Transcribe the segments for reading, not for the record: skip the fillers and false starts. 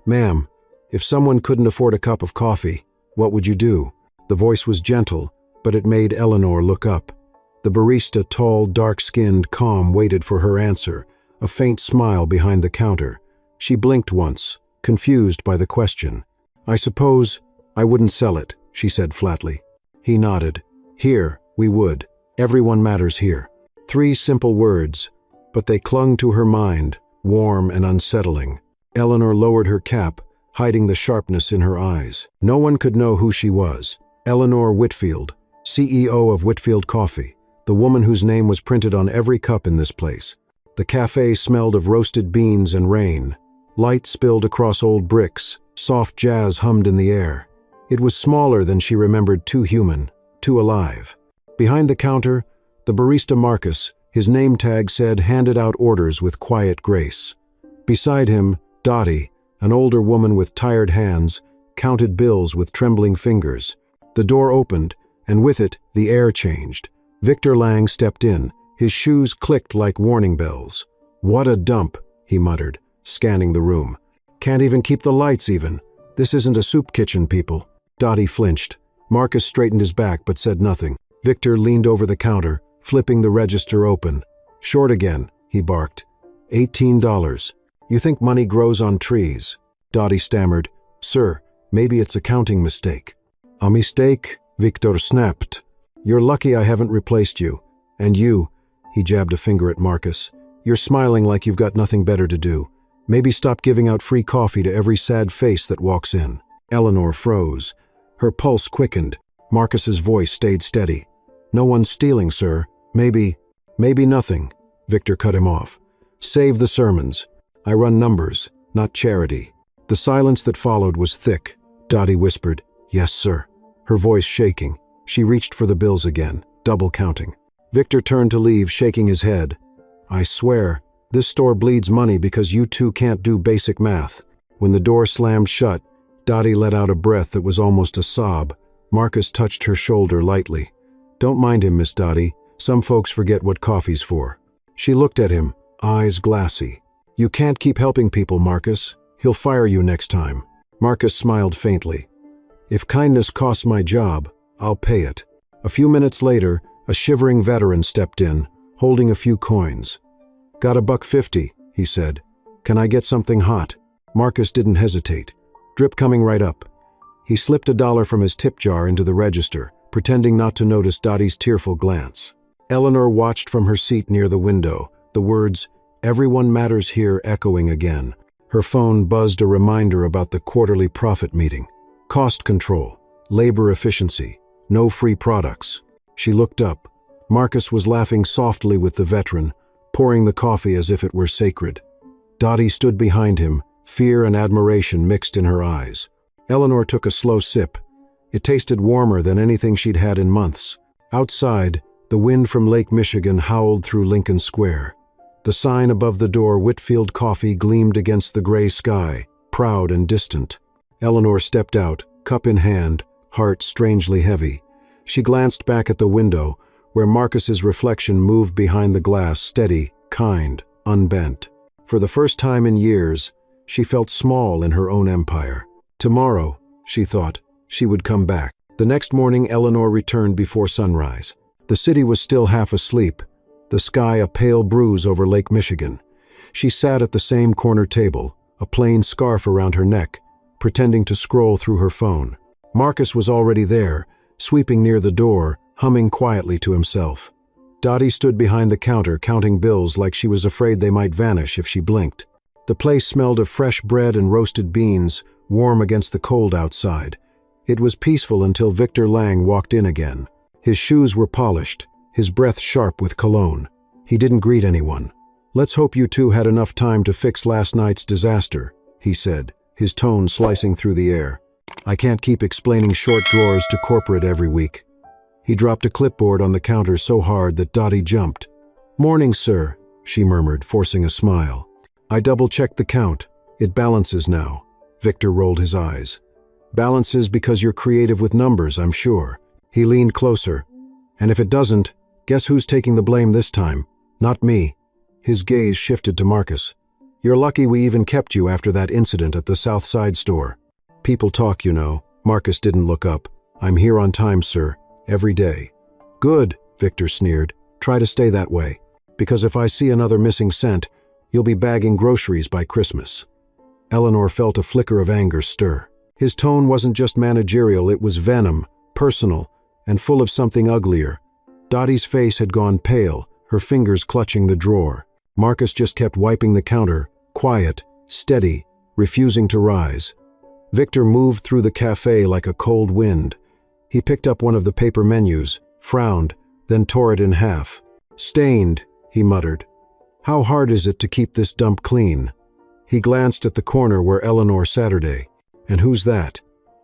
"Ma'am, if someone couldn't afford a cup of coffee, what would you do?" The voice was gentle, but it made Eleanor look up. The barista, tall, dark-skinned, calm, waited for her answer, a faint smile behind the counter. She blinked once, confused by the question. "I suppose I wouldn't sell it," she said flatly. He nodded. "Here, we would. Everyone matters here." 3 simple words, but they clung to her mind, warm and unsettling. Eleanor lowered her cap, hiding the sharpness in her eyes. No one could know who she was. Eleanor Whitfield, CEO of Whitfield Coffee, the woman whose name was printed on every cup in this place. The cafe smelled of roasted beans and rain. Light spilled across old bricks, soft jazz hummed in the air. It was smaller than she remembered, too human, too alive. Behind the counter, the barista Marcus, his name tag said, handed out orders with quiet grace. Beside him, Dottie, an older woman with tired hands, counted bills with trembling fingers. The door opened, and with it, the air changed. Victor Lang stepped in. His shoes clicked like warning bells. "What a dump," he muttered, scanning the room. "Can't even keep the lights even. This isn't a soup kitchen, people." Dottie flinched. Marcus straightened his back but said nothing. Victor leaned over the counter, flipping the register open. "Short again," he barked. $18. "You think money grows on trees?" Dottie stammered. "Sir, maybe it's a counting mistake." "A mistake?" Victor snapped. "You're lucky I haven't replaced you. And you," he jabbed a finger at Marcus, "you're smiling like you've got nothing better to do. Maybe stop giving out free coffee to every sad face that walks in." Eleanor froze. Her pulse quickened. Marcus's voice stayed steady. "No one's stealing, sir. Maybe nothing." Victor cut him off. "Save the sermons. I run numbers, not charity." The silence that followed was thick. Dottie whispered, "Yes, sir," her voice shaking. She reached for the bills again, double counting. Victor turned to leave, shaking his head. "I swear, this store bleeds money because you two can't do basic math." When the door slammed shut, Dottie let out a breath that was almost a sob. Marcus touched her shoulder lightly. "Don't mind him, Miss Dottie. Some folks forget what coffee's for." She looked at him, eyes glassy. "You can't keep helping people, Marcus. He'll fire you next time." Marcus smiled faintly. "If kindness costs my job, I'll pay it." A few minutes later, a shivering veteran stepped in, holding a few coins. "Got $1.50, he said. "Can I get something hot?" Marcus didn't hesitate. "Drip coming right up." He slipped $1 from his tip jar into the register, pretending not to notice Dottie's tearful glance. Eleanor watched from her seat near the window, the words, "Everyone matters here," echoing again. Her phone buzzed a reminder about the quarterly profit meeting. Cost control, labor efficiency, no free products. She looked up. Marcus was laughing softly with the veteran, pouring the coffee as if it were sacred. Dottie stood behind him, fear and admiration mixed in her eyes. Eleanor took a slow sip. It tasted warmer than anything she'd had in months. Outside, the wind from Lake Michigan howled through Lincoln Square. The sign above the door, Whitfield Coffee, gleamed against the gray sky, proud and distant. Eleanor stepped out, cup in hand, heart strangely heavy. She glanced back at the window, where Marcus's reflection moved behind the glass, steady, kind, unbent. For the first time in years, she felt small in her own empire. Tomorrow, she thought, she would come back. The next morning, Eleanor returned before sunrise. The city was still half asleep, the sky a pale bruise over Lake Michigan. She sat at the same corner table, a plain scarf around her neck, pretending to scroll through her phone. Marcus was already there, sweeping near the door, humming quietly to himself. Dottie stood behind the counter, counting bills like she was afraid they might vanish if she blinked. The place smelled of fresh bread and roasted beans, warm against the cold outside. It was peaceful until Victor Lang walked in again. His shoes were polished, his breath sharp with cologne. He didn't greet anyone. "Let's hope you two had enough time to fix last night's disaster," he said, his tone slicing through the air. "I can't keep explaining short drawers to corporate every week." He dropped a clipboard on the counter so hard that Dottie jumped. "Morning, sir," she murmured, forcing a smile. "I double-checked the count. It balances now." Victor rolled his eyes. "Balances because you're creative with numbers, I'm sure." He leaned closer. "And if it doesn't, guess who's taking the blame this time? Not me." His gaze shifted to Marcus. You're lucky we even kept you after that incident at the South Side store. People talk, you know. Marcus didn't look up. I'm here on time, sir. Every day. Good, Victor sneered. Try to stay that way. Because if I see another missing cent, you'll be bagging groceries by Christmas. Eleanor felt a flicker of anger stir. His tone wasn't just managerial, it was venom, personal, and full of something uglier. Dottie's face had gone pale, her fingers clutching the drawer. Marcus just kept wiping the counter, quiet, steady, refusing to rise. Victor moved through the cafe like a cold wind. He picked up one of the paper menus, frowned, then tore it in half. Stained, he muttered. How hard is it to keep this dump clean? He glanced at the corner where Eleanor Saturday. And who's that?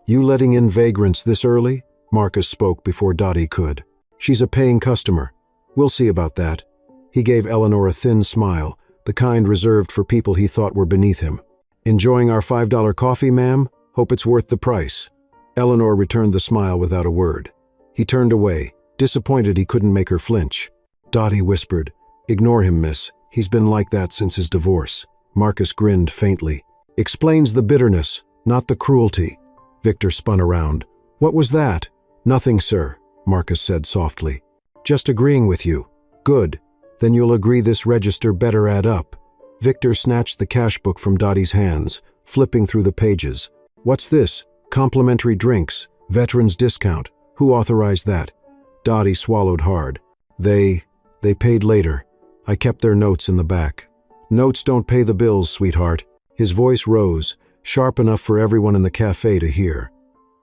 You letting in vagrants this early? Marcus spoke before Dottie could. She's a paying customer. We'll see about that. He gave Eleanor a thin smile, the kind reserved for people he thought were beneath him. Enjoying our $5 coffee, ma'am? Hope it's worth the price. Eleanor returned the smile without a word. He turned away, disappointed he couldn't make her flinch. Dottie whispered, Ignore him, miss. He's been like that since his divorce. Marcus grinned faintly. Explains the bitterness, not the cruelty. Victor spun around. What was that? Nothing, sir, Marcus said softly. Just agreeing with you. Good. Then you'll agree this register better add up. Victor snatched the cash book from Dottie's hands, flipping through the pages. What's this? Complimentary drinks. Veterans discount. Who authorized that? Dottie swallowed hard. They paid later. I kept their notes in the back. Notes don't pay the bills, sweetheart. His voice rose, sharp enough for everyone in the cafe to hear.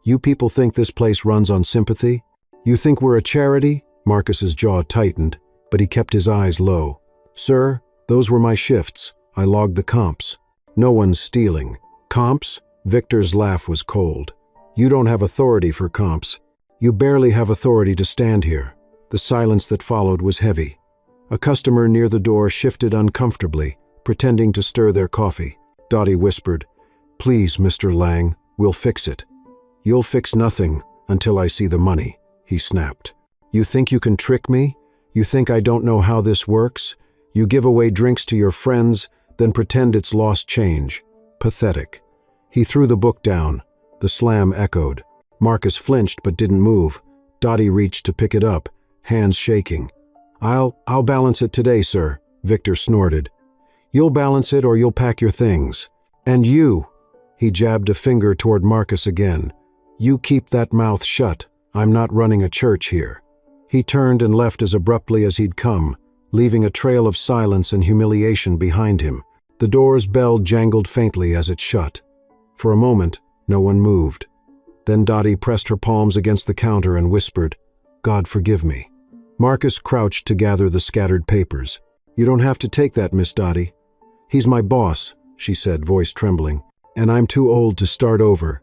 You people think this place runs on sympathy? You think we're a charity? Marcus's jaw tightened, but he kept his eyes low. Sir, those were my shifts. I logged the comps. No one's stealing. Comps? Victor's laugh was cold. You don't have authority for comps. You barely have authority to stand here. The silence that followed was heavy. A customer near the door shifted uncomfortably, pretending to stir their coffee. Dottie whispered, Please, Mr. Lang, we'll fix it. You'll fix nothing until I see the money, he snapped. You think you can trick me? You think I don't know how this works? You give away drinks to your friends, then pretend it's lost change. Pathetic. He threw the book down. The slam echoed. Marcus flinched but didn't move. Dottie reached to pick it up, hands shaking. I'll balance it today, sir, Victor snorted. You'll balance it or you'll pack your things. And you, he jabbed a finger toward Marcus again. You keep that mouth shut. I'm not running a church here. He turned and left as abruptly as he'd come, leaving a trail of silence and humiliation behind him. The door's bell jangled faintly as it shut. For a moment, no one moved. Then Dottie pressed her palms against the counter and whispered, God forgive me. Marcus crouched to gather the scattered papers. You don't have to take that, Miss Dottie. He's my boss, she said, voice trembling, and I'm too old to start over.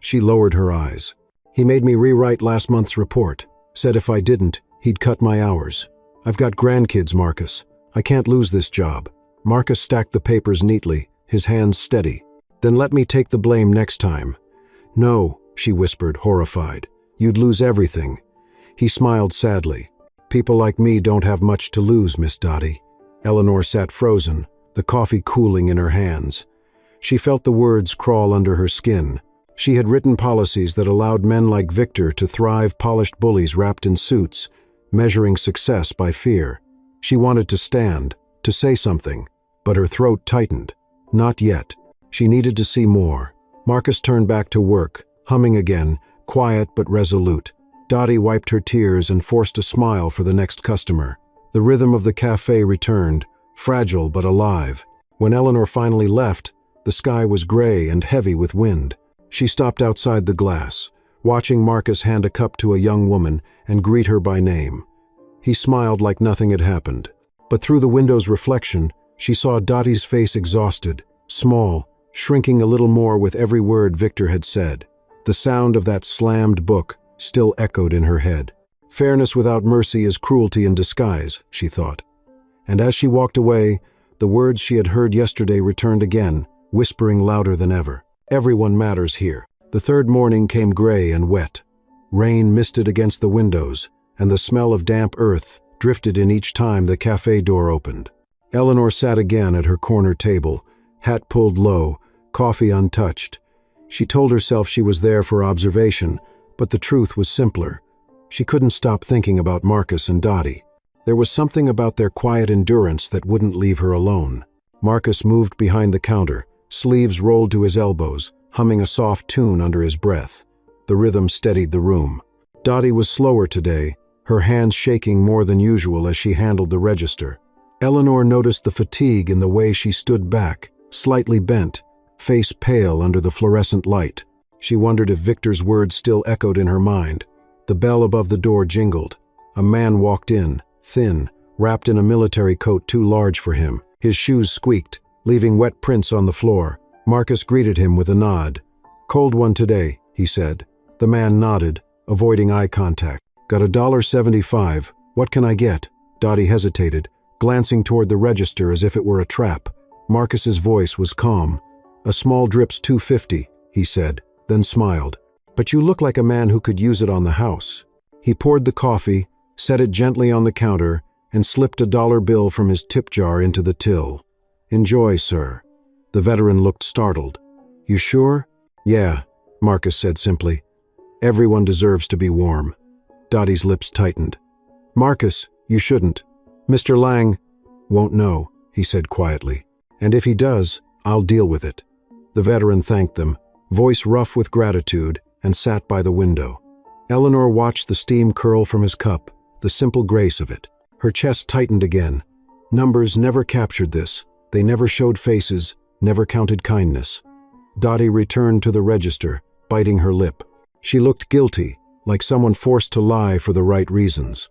She lowered her eyes. He made me rewrite last month's report. Said if I didn't, he'd cut my hours. I've got grandkids, Marcus. I can't lose this job. Marcus stacked the papers neatly, his hands steady. Then let me take the blame next time. No, she whispered, horrified. You'd lose everything. He smiled sadly. People like me don't have much to lose, Miss Dottie. Eleanor sat frozen, the coffee cooling in her hands. She felt the words crawl under her skin. She had written policies that allowed men like Victor to thrive, polished bullies wrapped in suits, measuring success by fear. She wanted to stand, to say something, but her throat tightened. Not yet. She needed to see more. Marcus turned back to work, humming again, quiet but resolute. Dottie wiped her tears and forced a smile for the next customer. The rhythm of the cafe returned, fragile but alive. When Eleanor finally left, the sky was gray and heavy with wind. She stopped outside the glass, watching Marcus hand a cup to a young woman and greet her by name. He smiled like nothing had happened. But through the window's reflection, she saw Dottie's face exhausted, small, shrinking a little more with every word Victor had said. The sound of that slammed book still echoed in her head. Fairness without mercy is cruelty in disguise, she thought. And as she walked away, the words she had heard yesterday returned again, whispering louder than ever. Everyone matters here. The third morning came gray and wet. Rain misted against the windows, and the smell of damp earth drifted in each time the cafe door opened. Eleanor sat again at her corner table, hat pulled low, coffee untouched. She told herself she was there for observation, but the truth was simpler. She couldn't stop thinking about Marcus and Dottie. There was something about their quiet endurance that wouldn't leave her alone. Marcus moved behind the counter, sleeves rolled to his elbows, humming a soft tune under his breath. The rhythm steadied the room. Dottie was slower today, her hands shaking more than usual as she handled the register. Eleanor noticed the fatigue in the way she stood back, slightly bent, face pale under the fluorescent light. She wondered if Victor's words still echoed in her mind. The bell above the door jingled. A man walked in, thin, wrapped in a military coat too large for him. His shoes squeaked, leaving wet prints on the floor. Marcus greeted him with a nod. "Cold one today," he said. The man nodded, avoiding eye contact. "Got $1.75. What can I get?" Dottie hesitated, glancing toward the register as if it were a trap. Marcus's voice was calm. "A small drip's $2.50, he said, then smiled. "But you look like a man who could use it on the house." He poured the coffee, set it gently on the counter, and slipped a dollar bill from his tip jar into the till. "Enjoy, sir." The veteran looked startled. "You sure?" "Yeah," Marcus said simply. "Everyone deserves to be warm." Dottie's lips tightened. "Marcus, you shouldn't. Mr. Lang won't know," he said quietly. "And if he does, I'll deal with it." The veteran thanked them, voice rough with gratitude, and sat by the window. Eleanor watched the steam curl from his cup, the simple grace of it. Her chest tightened again. Numbers never captured this. They never showed faces, never counted kindness. Dottie returned to the register, biting her lip. She looked guilty, like someone forced to lie for the right reasons.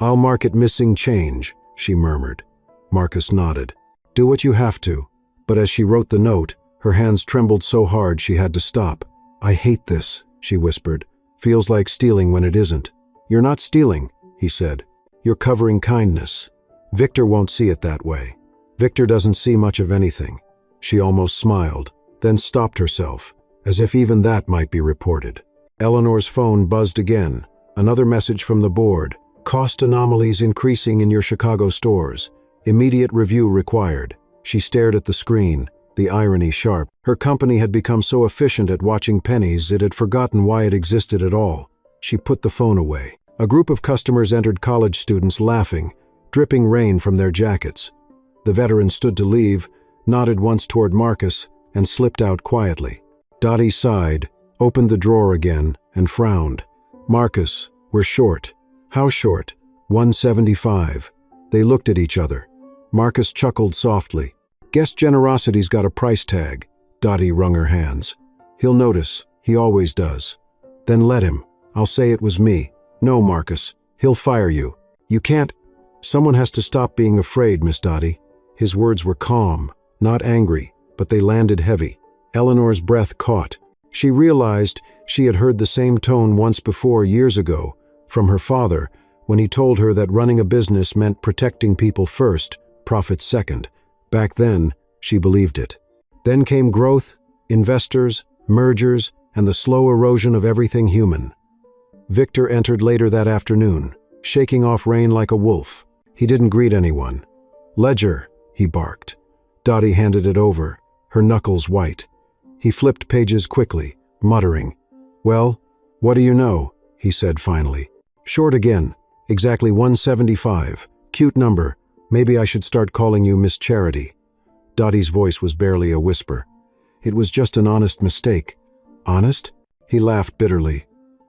"I'll mark it missing change," she murmured. Marcus nodded. "Do what you have to." But as she wrote the note, her hands trembled so hard she had to stop. "I hate this," she whispered. "Feels like stealing when it isn't." "You're not stealing," he said. "You're covering kindness. Victor won't see it that way. Victor doesn't see much of anything." She almost smiled, then stopped herself, as if even that might be reported. Eleanor's phone buzzed again. Another message from the board. "Cost anomalies increasing in your Chicago stores. Immediate review required." She stared at the screen, the irony sharp. Her company had become so efficient at watching pennies it had forgotten why it existed at all. She put the phone away. A group of customers entered, college students laughing, dripping rain from their jackets. The veteran stood to leave, nodded once toward Marcus, and slipped out quietly. Dottie sighed, opened the drawer again, and frowned. "Marcus, we're short." "How short?" "$1.75. They looked at each other. Marcus chuckled softly. "Guess generosity's got a price tag." Dottie wrung her hands. "He'll notice. He always does." "Then let him. I'll say it was me." "No, Marcus. He'll fire you. You can't." "Someone has to stop being afraid, Miss Dottie." His words were calm, not angry, but they landed heavy. Eleanor's breath caught. She realized she had heard the same tone once before, years ago, from her father, when he told her that running a business meant protecting people first, profits second. Back then, she believed it. Then came growth, investors, mergers, and the slow erosion of everything human. Victor entered later that afternoon, shaking off rain like a wolf. He didn't greet anyone. "Ledger," he barked. Dottie handed it over, her knuckles white. He flipped pages quickly, muttering. "Well, what do you know?" he said finally. "Short again. Exactly $1.75. Cute number. Maybe I should start calling you Miss Charity." Dottie's voice was barely a whisper. "It was just an honest mistake." "Honest?" He laughed bitterly.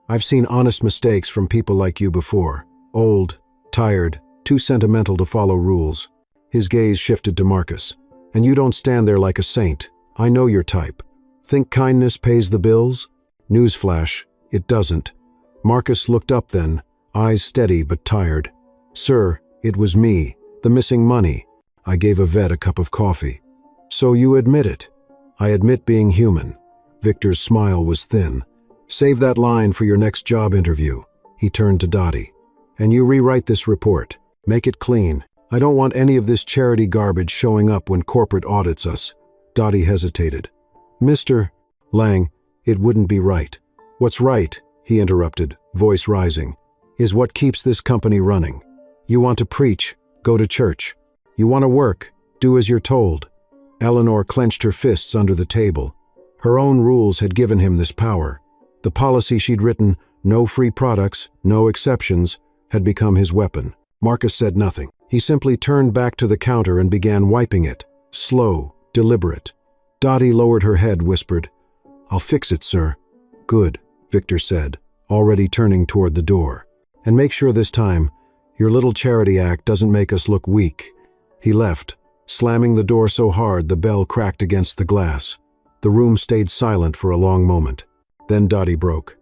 "I've seen honest mistakes from people like you before. Old, tired, too sentimental to follow rules." His gaze shifted to Marcus. "And you don't stand there like a saint. I know your type. Think kindness pays the bills? Newsflash, it doesn't." Marcus looked up then, eyes steady but tired. "Sir, it was me. The missing money. I gave a vet a cup of coffee." "So you admit it?" "I admit being human." Victor's smile was thin. "Save that line for your next job interview." He turned to Dottie. "And you rewrite this report. Make it clean. I don't want any of this charity garbage showing up when corporate audits us." Dottie hesitated. "Mr. Lang, it wouldn't be right." "What's right," he interrupted, voice rising, "is what keeps this company running. You want to preach? Go to church. You want to work? Do as you're told. Eleanor clenched her fists under the table. Her own rules had given him this power. The policy she'd written, no free products, no exceptions, had become his weapon. Marcus said nothing. He simply turned back to the counter and began wiping it. Slow, deliberate. Dottie lowered her head, whispered, "I'll fix it, sir." "Good," Victor said, already turning toward the door. "And make sure this time, your little charity act doesn't make us look weak." He left, slamming the door so hard the bell cracked against the glass. The room stayed silent for a long moment. Then Dottie broke.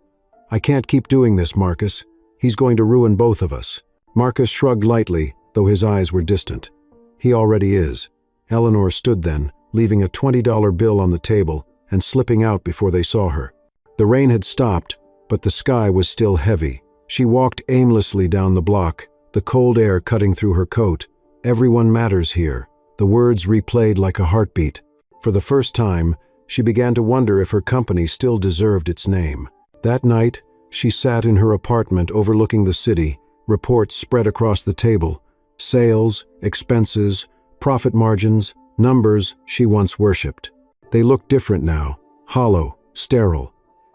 "I can't keep doing this, Marcus. He's going to ruin both of us." Marcus shrugged lightly, though his eyes were distant. "He already is." Eleanor stood then, leaving a $20 bill on the table and slipping out before they saw her. The rain had stopped, but the sky was still heavy. She walked aimlessly down the block, the cold air cutting through her coat. "Everyone matters here." The words replayed like a heartbeat. For the first time, she began to wonder if her company still deserved its name. That night, she sat in her apartment overlooking the city, reports spread across the table. Sales, expenses, profit margins, numbers she once worshipped. They looked different now, hollow, sterile.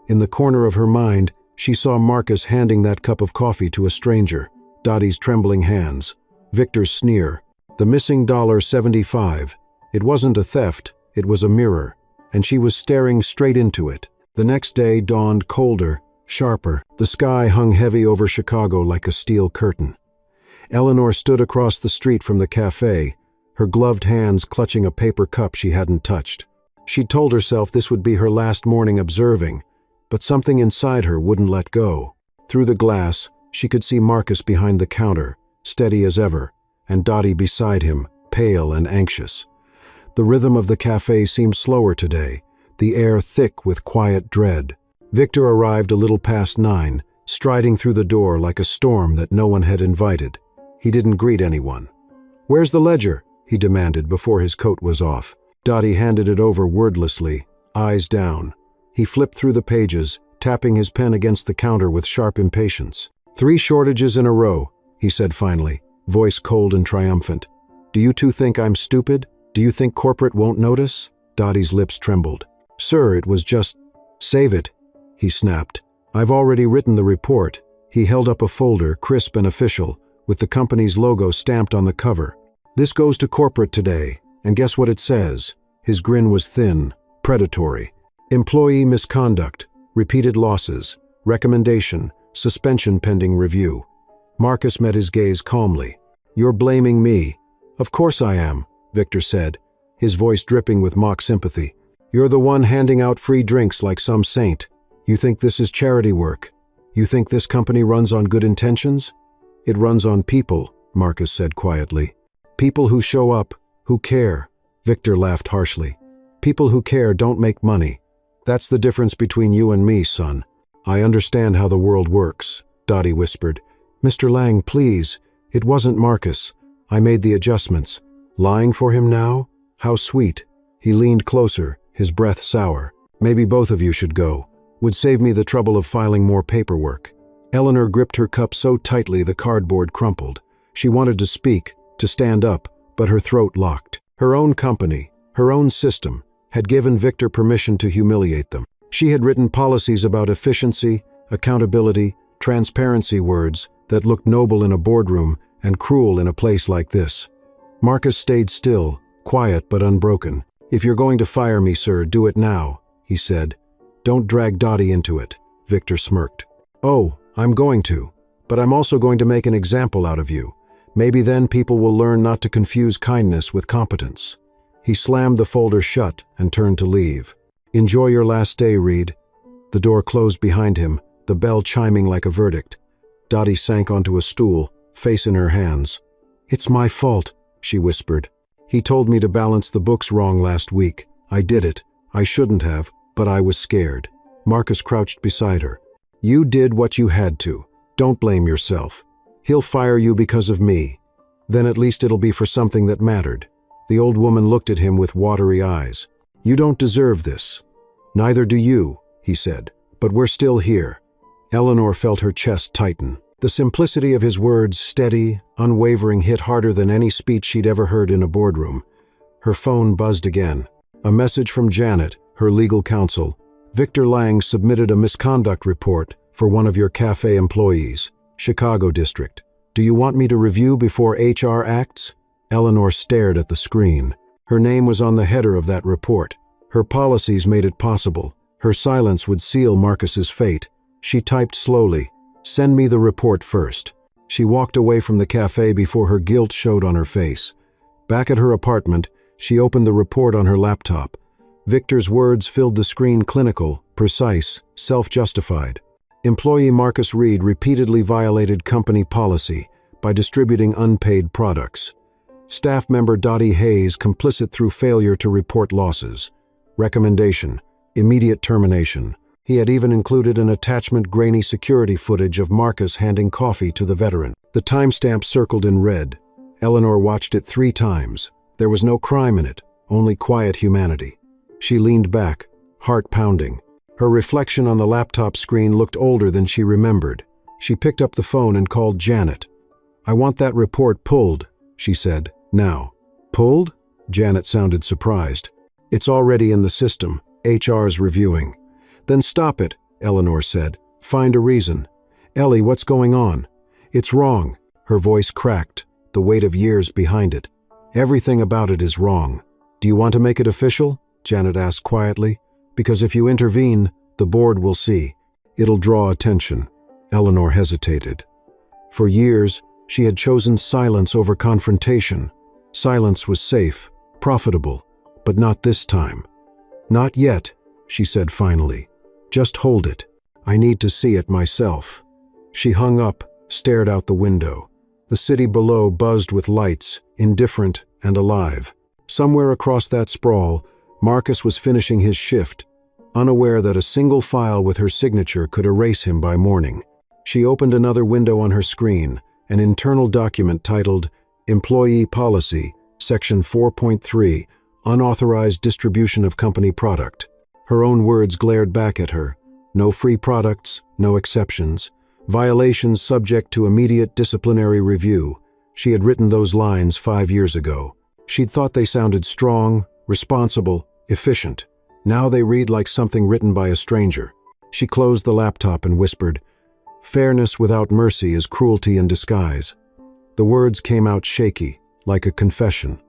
In the corner of her mind, she saw Marcus handing that cup of coffee to a stranger, Dottie's trembling hands, Victor's sneer, the missing $75. It wasn't a theft, it was a mirror, and she was staring straight into it. The next day dawned colder, sharper. The sky hung heavy over Chicago like a steel curtain. Eleanor stood across the street from the cafe, her gloved hands clutching a paper cup she hadn't touched. She'd told herself this would be her last morning observing, but something inside her wouldn't let go. Through the glass, she could see Marcus behind the counter, steady as ever, and Dottie beside him, pale and anxious. The rhythm of the cafe seemed slower today, the air thick with quiet dread. Victor arrived a little past 9, striding through the door like a storm that no one had invited. He didn't greet anyone. "Where's the ledger?" he demanded before his coat was off. Dottie handed it over wordlessly, eyes down. He flipped through the pages, tapping his pen against the counter with sharp impatience. "3 shortages in a row," he said finally, voice cold and triumphant. "Do you two think I'm stupid? Do you think corporate won't notice?" Dottie's lips trembled. "Sir, it was just—" "Save it," he snapped. "I've already written the report." He held up a folder, crisp and official, with the company's logo stamped on the cover. "This goes to corporate today, and guess what it says?" His grin was thin, predatory. "Employee misconduct, repeated losses, recommendation, suspension pending review." Marcus met his gaze calmly. "You're blaming me." "Of course I am," Victor said, his voice dripping with mock sympathy. "You're the one handing out free drinks like some saint. You think this is charity work? You think this company runs on good intentions?" "It runs on people," Marcus said quietly. "People who show up, who care." Victor laughed harshly. "People who care don't make money. That's the difference between you and me, son." "I understand how the world works," Dottie whispered. "Mr. Lang, please. It wasn't Marcus. I made the adjustments." "Lying for him now? How sweet." He leaned closer, his breath sour. "Maybe both of you should go. Would save me the trouble of filing more paperwork." Eleanor gripped her cup so tightly the cardboard crumpled. She wanted to speak, to stand up, but her throat locked. Her own company, her own system, had given Victor permission to humiliate them. She had written policies about efficiency, accountability, transparency, words that looked noble in a boardroom and cruel in a place like this. Marcus stayed still, quiet but unbroken. "If you're going to fire me, sir, do it now," he said. "Don't drag Dottie into it," Victor smirked. "Oh, I'm going to. But I'm also going to make an example out of you. Maybe then people will learn not to confuse kindness with competence." He slammed the folder shut and turned to leave. "Enjoy your last day, Reed." The door closed behind him, the bell chiming like a verdict. Dottie sank onto a stool, face in her hands. "It's my fault," she whispered. "He told me to balance the books wrong last week. I did it. I shouldn't have, but I was scared." Marcus crouched beside her. "You did what you had to. Don't blame yourself. He'll fire you because of me. Then at least it'll be for something that mattered." The old woman looked at him with watery eyes. "You don't deserve this." "Neither do you," he said. "But we're still here." Eleanor felt her chest tighten. The simplicity of his words, steady, unwavering, hit harder than any speech she'd ever heard in a boardroom. Her phone buzzed again. A message from Janet, her legal counsel. Victor Lang submitted a misconduct report for one of your cafe employees, Chicago District. Do you want me to review before HR acts? Eleanor stared at the screen. Her name was on the header of that report. Her policies made it possible. Her silence would seal Marcus's fate. She typed slowly, "Send me the report first." She walked away from the cafe before her guilt showed on her face. Back at her apartment, she opened the report on her laptop. Victor's words filled the screen: clinical, precise, self-justified. Employee Marcus Reed repeatedly violated company policy by distributing unpaid products. Staff member Dottie Hayes complicit through failure to report losses. Recommendation: immediate termination. He had even included an attachment: grainy security footage of Marcus handing coffee to the veteran. The timestamp circled in red. Eleanor watched it 3 times. There was no crime in it, only quiet humanity. She leaned back, heart pounding. Her reflection on the laptop screen looked older than she remembered. She picked up the phone and called Janet. "I want that report pulled," she said. "Now." "Pulled?" Janet sounded surprised. "It's already in the system. HR's reviewing." "Then stop it," Eleanor said. "Find a reason." "Ellie, what's going on?" "It's wrong." Her voice cracked, the weight of years behind it. "Everything about it is wrong." "Do you want to make it official?" Janet asked quietly. "Because if you intervene, the board will see. It'll draw attention." Eleanor hesitated. For years, she had chosen silence over confrontation. Silence was safe, profitable, but not this time. "Not yet," she said finally. "Just hold it. I need to see it myself." She hung up, stared out the window. The city below buzzed with lights, indifferent and alive. Somewhere across that sprawl, Marcus was finishing his shift, unaware that a single file with her signature could erase him by morning. She opened another window on her screen, an internal document titled Employee Policy, Section 4.3, Unauthorized Distribution of Company Product. Her own words glared back at her. No free products, no exceptions. Violations subject to immediate disciplinary review. She had written those lines 5 years ago. She'd thought they sounded strong, responsible, efficient. Now they read like something written by a stranger. She closed the laptop and whispered, "Fairness without mercy is cruelty in disguise." The words came out shaky, like a confession.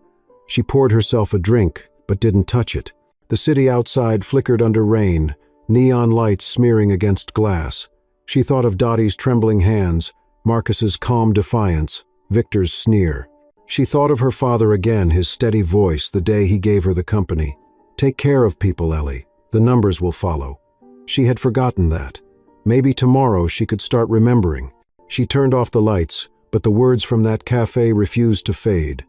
She poured herself a drink, but didn't touch it. The city outside flickered under rain, neon lights smearing against glass. She thought of Dottie's trembling hands, Marcus's calm defiance, Victor's sneer. She thought of her father again, his steady voice the day he gave her the company. "Take care of people, Ellie. The numbers will follow." She had forgotten that. Maybe tomorrow she could start remembering. She turned off the lights, but the words from that cafe refused to fade.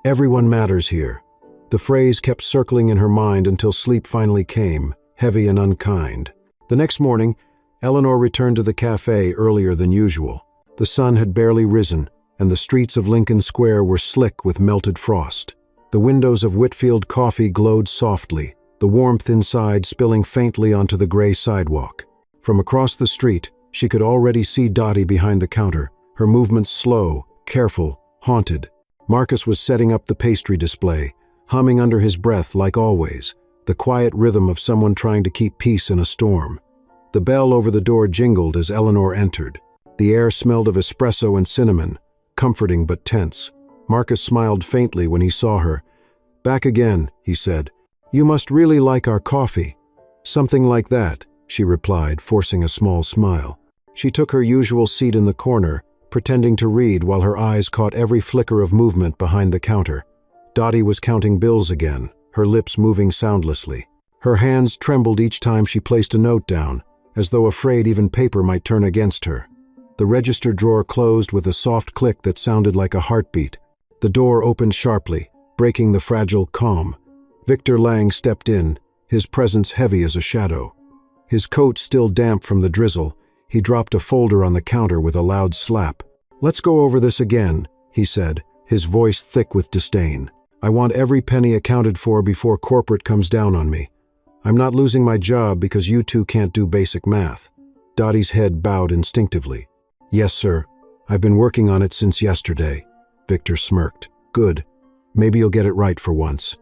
"Everyone matters here." The phrase kept circling in her mind until sleep finally came, heavy and unkind. The next morning, Eleanor returned to the cafe earlier than usual. The sun had barely risen, and the streets of Lincoln Square were slick with melted frost. The windows of Whitfield Coffee glowed softly, the warmth inside spilling faintly onto the gray sidewalk. From across the street, she could already see Dottie behind the counter, her movements slow, careful, haunted. Marcus was setting up the pastry display, humming under his breath like always, the quiet rhythm of someone trying to keep peace in a storm. The bell over the door jingled as Eleanor entered. The air smelled of espresso and cinnamon, comforting but tense. Marcus smiled faintly when he saw her. "Back again," he said. "You must really like our coffee." "Something like that," she replied, forcing a small smile. She took her usual seat in the corner, pretending to read while her eyes caught every flicker of movement behind the counter. Dottie was counting bills again, her lips moving soundlessly. Her hands trembled each time she placed a note down, as though afraid even paper might turn against her. The register drawer closed with a soft click that sounded like a heartbeat. The door opened sharply, breaking the fragile calm. Victor Lang stepped in, his presence heavy as a shadow. His coat still damp from the drizzle, he dropped a folder on the counter with a loud slap. "Let's go over this again," he said, his voice thick with disdain. "I want every penny accounted for before corporate comes down on me. I'm not losing my job because you two can't do basic math." Dottie's head bowed instinctively. "Yes, sir. I've been working on it since yesterday." Victor smirked. "Good. Maybe you'll get it right for once."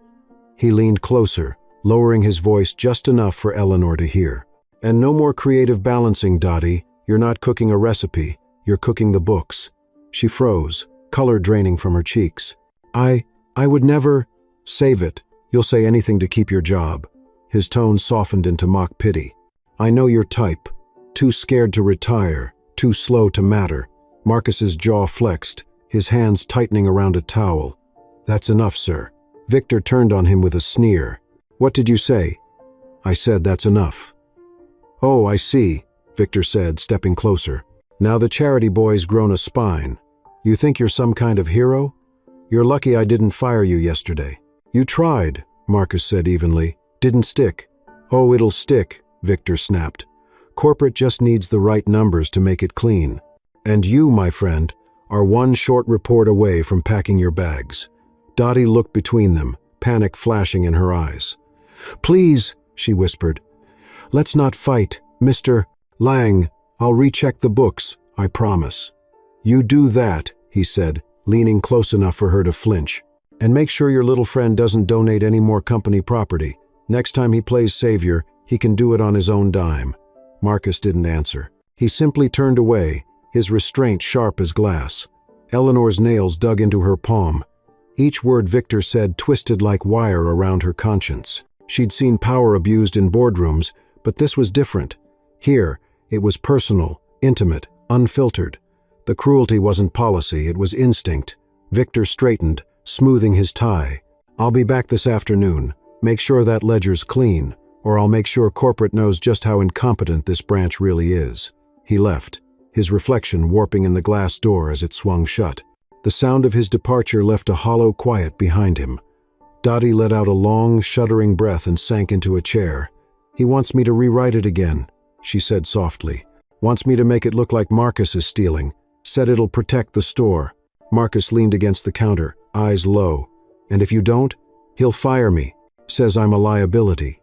He leaned closer, lowering his voice just enough for Eleanor to hear. "And no more creative balancing, Dottie. You're not cooking a recipe, you're cooking the books." She froze, color draining from her cheeks. I would never—" "Save it. You'll say anything to keep your job." His tone softened into mock pity. "I know your type. Too scared to retire, too slow to matter." Marcus's jaw flexed, his hands tightening around a towel. "That's enough, sir." Victor turned on him with a sneer. "What did you say?" "I said that's enough." "Oh, I see," Victor said, stepping closer. Now the charity boy's grown a spine. "You think you're some kind of hero? You're lucky I didn't fire you yesterday." "You tried," Marcus said evenly. "Didn't stick." "Oh, it'll stick," Victor snapped. "Corporate just needs the right numbers to make it clean. And you, my friend, are one short report away from packing your bags." Dottie looked between them, panic flashing in her eyes. "Please," she whispered. "Let's not fight, Mr. Lang. I'll recheck the books, I promise." "You do that," he said, leaning close enough for her to flinch. "And make sure your little friend doesn't donate any more company property. Next time he plays savior, he can do it on his own dime." Marcus didn't answer. He simply turned away, his restraint sharp as glass. Eleanor's nails dug into her palm. Each word Victor said twisted like wire around her conscience. She'd seen power abused in boardrooms, but this was different. Here, it was personal, intimate, unfiltered. The cruelty wasn't policy, it was instinct. Victor straightened, smoothing his tie. "I'll be back this afternoon. Make sure that ledger's clean, or I'll make sure corporate knows just how incompetent this branch really is." He left, his reflection warping in the glass door as it swung shut. The sound of his departure left a hollow quiet behind him. Dottie let out a long, shuddering breath and sank into a chair. "He wants me to rewrite it again," she said softly. "Wants me to make it look like Marcus is stealing. Said it'll protect the store." Marcus leaned against the counter, eyes low. "And if you don't, he'll fire me. Says I'm a liability."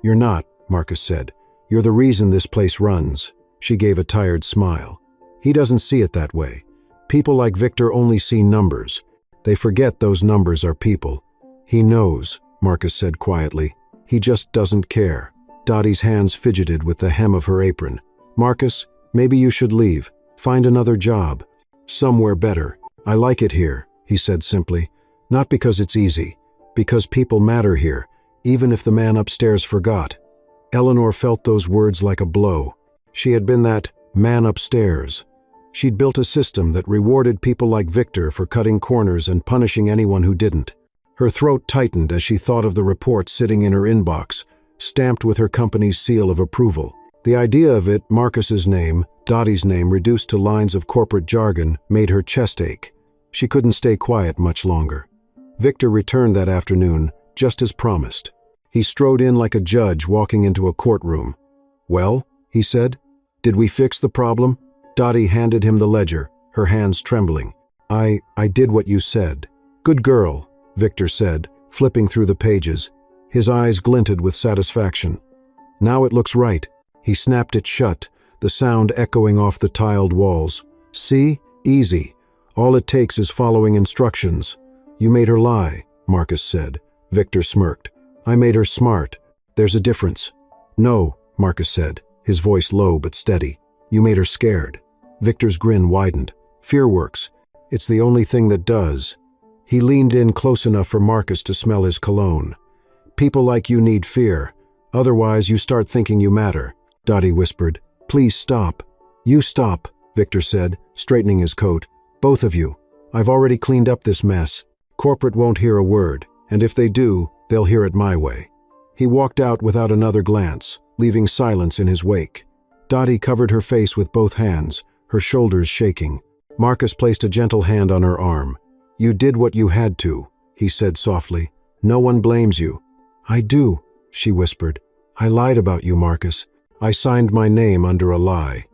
"You're not," Marcus said. "You're the reason this place runs." She gave a tired smile. "He doesn't see it that way. People like Victor only see numbers. They forget those numbers are people." "He knows," Marcus said quietly. "He just doesn't care." Dottie's hands fidgeted with the hem of her apron. "Marcus, maybe you should leave. Find another job. Somewhere better. I like it here," he said simply. "Not because it's easy. Because people matter here, even if the man upstairs forgot." Eleanor felt those words like a blow. She had been that man upstairs. She'd built a system that rewarded people like Victor for cutting corners and punishing anyone who didn't. Her throat tightened as she thought of the report sitting in her inbox, stamped with her company's seal of approval. The idea of it, Marcus's name, Dottie's name reduced to lines of corporate jargon, made her chest ache. She couldn't stay quiet much longer. Victor returned that afternoon, just as promised. He strode in like a judge walking into a courtroom. "Well," he said, "did we fix the problem?" Dottie handed him the ledger, her hands trembling. I did what you said." "Good girl," Victor said, flipping through the pages. His eyes glinted with satisfaction. "Now it looks right." He snapped it shut, the sound echoing off the tiled walls. "See? Easy. All it takes is following instructions." "You made her lie," Marcus said. Victor smirked. "I made her smart. There's a difference." "No," Marcus said, his voice low but steady. "You made her scared." Victor's grin widened. "Fear works. It's the only thing that does." He leaned in close enough for Marcus to smell his cologne. "People like you need fear. Otherwise, you start thinking you matter." Dottie whispered. "Please stop." "You stop," Victor said, straightening his coat. "Both of you. I've already cleaned up this mess. Corporate won't hear a word, and if they do, they'll hear it my way." He walked out without another glance, leaving silence in his wake. Dottie covered her face with both hands, her shoulders shaking. Marcus placed a gentle hand on her arm. "You did what you had to," he said softly. "No one blames you." "I do," she whispered. "I lied about you, Marcus. I signed my name under a lie."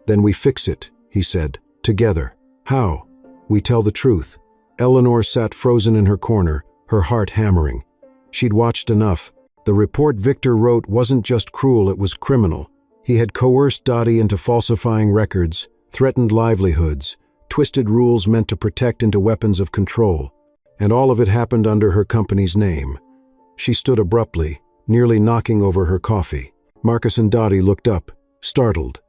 "Then we fix it," he said, "together." "How?" "We tell the truth." Eleanor sat frozen in her corner, her heart hammering. She'd watched enough. The report Victor wrote wasn't just cruel, it was criminal. He had coerced Dottie into falsifying records, threatened livelihoods, twisted rules meant to protect into weapons of control. And all of it happened under her company's name. She stood abruptly, nearly knocking over her coffee. Marcus and Dottie looked up, startled.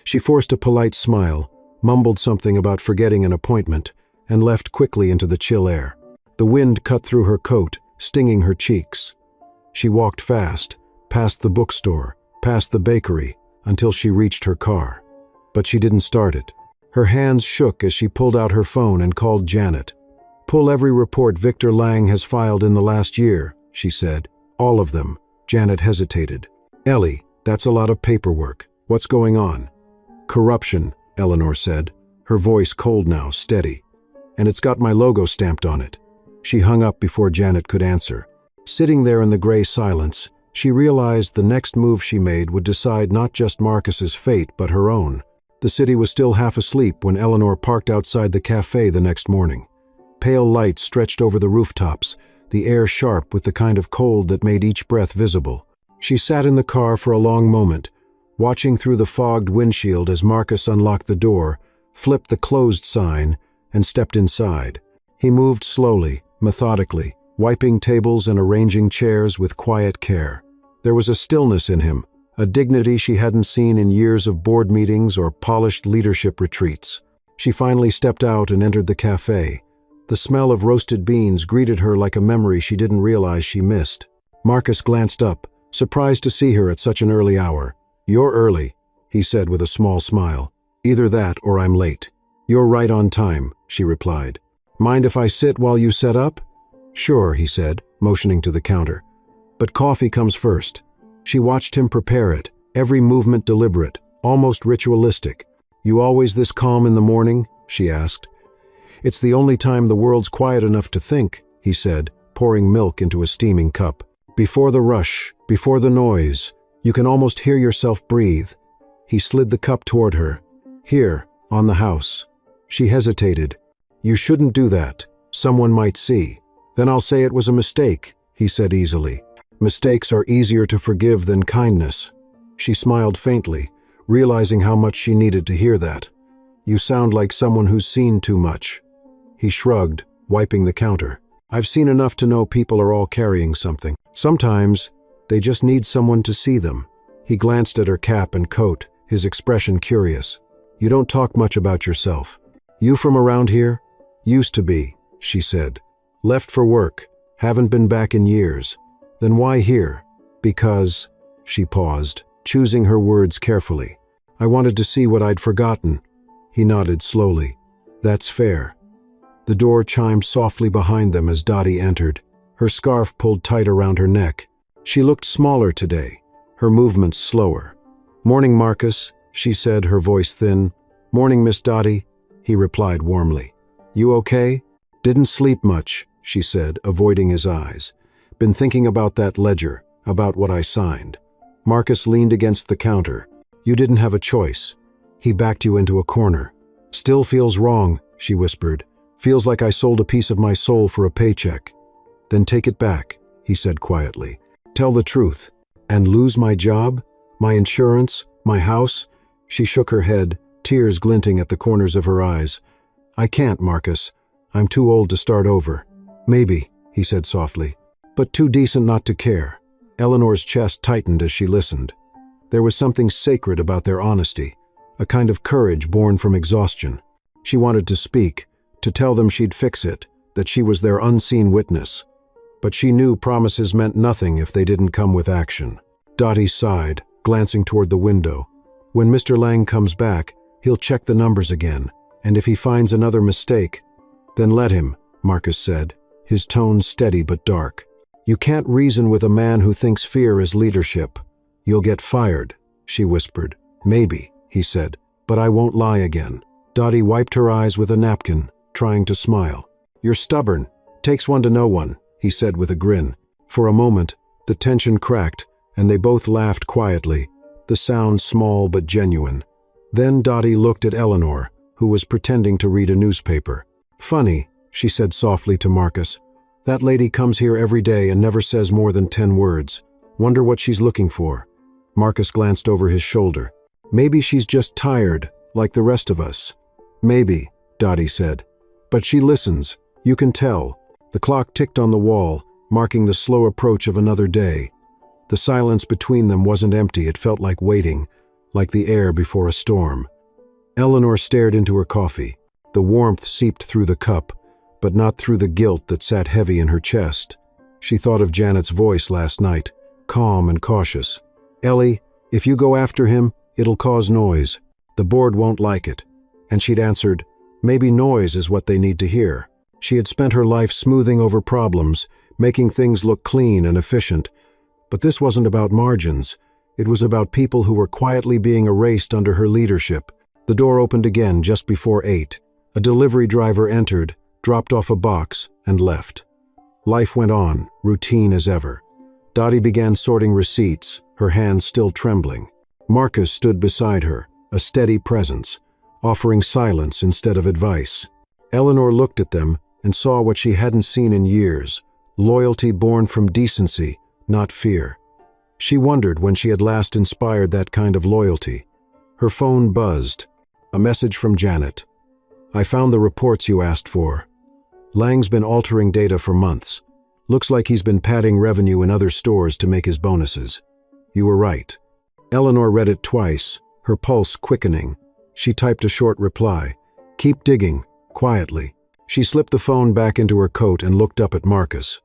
She forced a polite smile, mumbled something about forgetting an appointment, and left quickly into the chill air. The wind cut through her coat, stinging her cheeks. She walked fast, past the bookstore, past the bakery, until she reached her car. But she didn't start it. Her hands shook as she pulled out her phone and called Janet. "Pull every report Victor Lang has filed in the last year," she said. "All of them." Janet hesitated. "Ellie, that's a lot of paperwork. What's going on?" "Corruption," Eleanor said, her voice cold now, steady. "And it's got my logo stamped on it." She hung up before Janet could answer. Sitting there in the gray silence, she realized the next move she made would decide not just Marcus's fate, but her own. The city was still half asleep when Eleanor parked outside the cafe the next morning. Pale light stretched over the rooftops, the air sharp with the kind of cold that made each breath visible. She sat in the car for a long moment, watching through the fogged windshield as Marcus unlocked the door, flipped the closed sign, and stepped inside. He moved slowly, methodically, wiping tables and arranging chairs with quiet care. There was a stillness in him, a dignity she hadn't seen in years of board meetings or polished leadership retreats. She finally stepped out and entered the cafe. The smell of roasted beans greeted her like a memory she didn't realize she missed. Marcus glanced up, surprised to see her at such an early hour. "You're early," he said with a small smile. "Either that or I'm late." "You're right on time," she replied. "Mind if I sit while you set up?" "Sure," he said, motioning to the counter. "But coffee comes first." She watched him prepare it, every movement deliberate, almost ritualistic. "You always this calm in the morning?" she asked. "It's the only time the world's quiet enough to think," he said, pouring milk into a steaming cup. "Before the rush, before the noise, you can almost hear yourself breathe." He slid the cup toward her. "Here, on the house." She hesitated. "You shouldn't do that. Someone might see." "Then I'll say it was a mistake," he said easily. "Mistakes are easier to forgive than kindness." She smiled faintly, realizing how much she needed to hear that. "You sound like someone who's seen too much." He shrugged, wiping the counter. "I've seen enough to know people are all carrying something. Sometimes, they just need someone to see them." He glanced at her cap and coat, his expression curious. "You don't talk much about yourself." "You from around here?" "Used to be," she said. "Left for work. Haven't been back in years." "Then why here?" "Because," she paused, choosing her words carefully. "I wanted to see what I'd forgotten." He nodded slowly. "That's fair." The door chimed softly behind them as Dottie entered, her scarf pulled tight around her neck. She looked smaller today, her movements slower. "Morning, Marcus," she said, her voice thin. "Morning, Miss Dottie," he replied warmly. "You okay?" "Didn't sleep much," she said, avoiding his eyes. "Been thinking about that ledger, about what I signed." Marcus leaned against the counter. "You didn't have a choice. He backed you into a corner." "Still feels wrong," she whispered. "Feels like I sold a piece of my soul for a paycheck." "Then take it back," he said quietly. "Tell the truth." "And lose my job? My insurance? My house?" She shook her head, tears glinting at the corners of her eyes. "I can't, Marcus. I'm too old to start over." "Maybe," he said softly, "but too decent not to care." Eleanor's chest tightened as she listened. There was something sacred about their honesty, a kind of courage born from exhaustion. She wanted to speak, to tell them she'd fix it, that she was their unseen witness. But she knew promises meant nothing if they didn't come with action. Dottie sighed, glancing toward the window. "When Mr. Lang comes back, he'll check the numbers again, and if he finds another mistake, then let him," Marcus said, his tone steady but dark. "You can't reason with a man who thinks fear is leadership. You'll get fired," she whispered. "Maybe," he said, "but I won't lie again." Dottie wiped her eyes with a napkin, trying to smile. "You're stubborn. Takes one to know one," he said with a grin. For a moment, the tension cracked, and they both laughed quietly, the sound small but genuine. Then Dottie looked at Eleanor, who was pretending to read a newspaper. "Funny," she said softly to Marcus. "That lady comes here every day and never says more than 10 words. Wonder what she's looking for." Marcus glanced over his shoulder. "Maybe she's just tired, like the rest of us." "Maybe," Dottie said. "But she listens. You can tell." The clock ticked on the wall, marking the slow approach of another day. The silence between them wasn't empty, it felt like waiting, like the air before a storm. Eleanor stared into her coffee. The warmth seeped through the cup, but not through the guilt that sat heavy in her chest. She thought of Janet's voice last night, calm and cautious. "Ellie, if you go after him, it'll cause noise. The board won't like it." And she'd answered, "Maybe noise is what they need to hear." She had spent her life smoothing over problems, making things look clean and efficient. But this wasn't about margins. It was about people who were quietly being erased under her leadership. The door opened again just before 8. A delivery driver entered, dropped off a box, and left. Life went on, routine as ever. Dottie began sorting receipts, her hands still trembling. Marcus stood beside her, a steady presence, offering silence instead of advice. Eleanor looked at them and saw what she hadn't seen in years, loyalty born from decency, not fear. She wondered when she had last inspired that kind of loyalty. Her phone buzzed. A message from Janet. "I found the reports you asked for. Lang's been altering data for months. Looks like he's been padding revenue in other stores to make his bonuses. You were right." Eleanor read it twice, her pulse quickening. She typed a short reply. "Keep digging," quietly. She slipped the phone back into her coat and looked up at Marcus.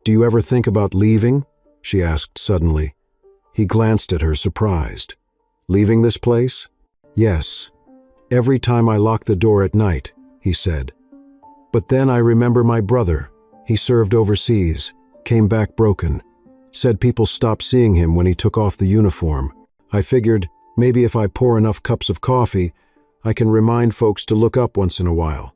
"Do you ever think about leaving?" she asked suddenly. He glanced at her, surprised. "Leaving this place?" "Yes. Every time I lock the door at night," he said. "But then I remember my brother. He served overseas, came back broken. Said people stopped seeing him when he took off the uniform. I figured, maybe if I pour enough cups of coffee, I can remind folks to look up once in a while."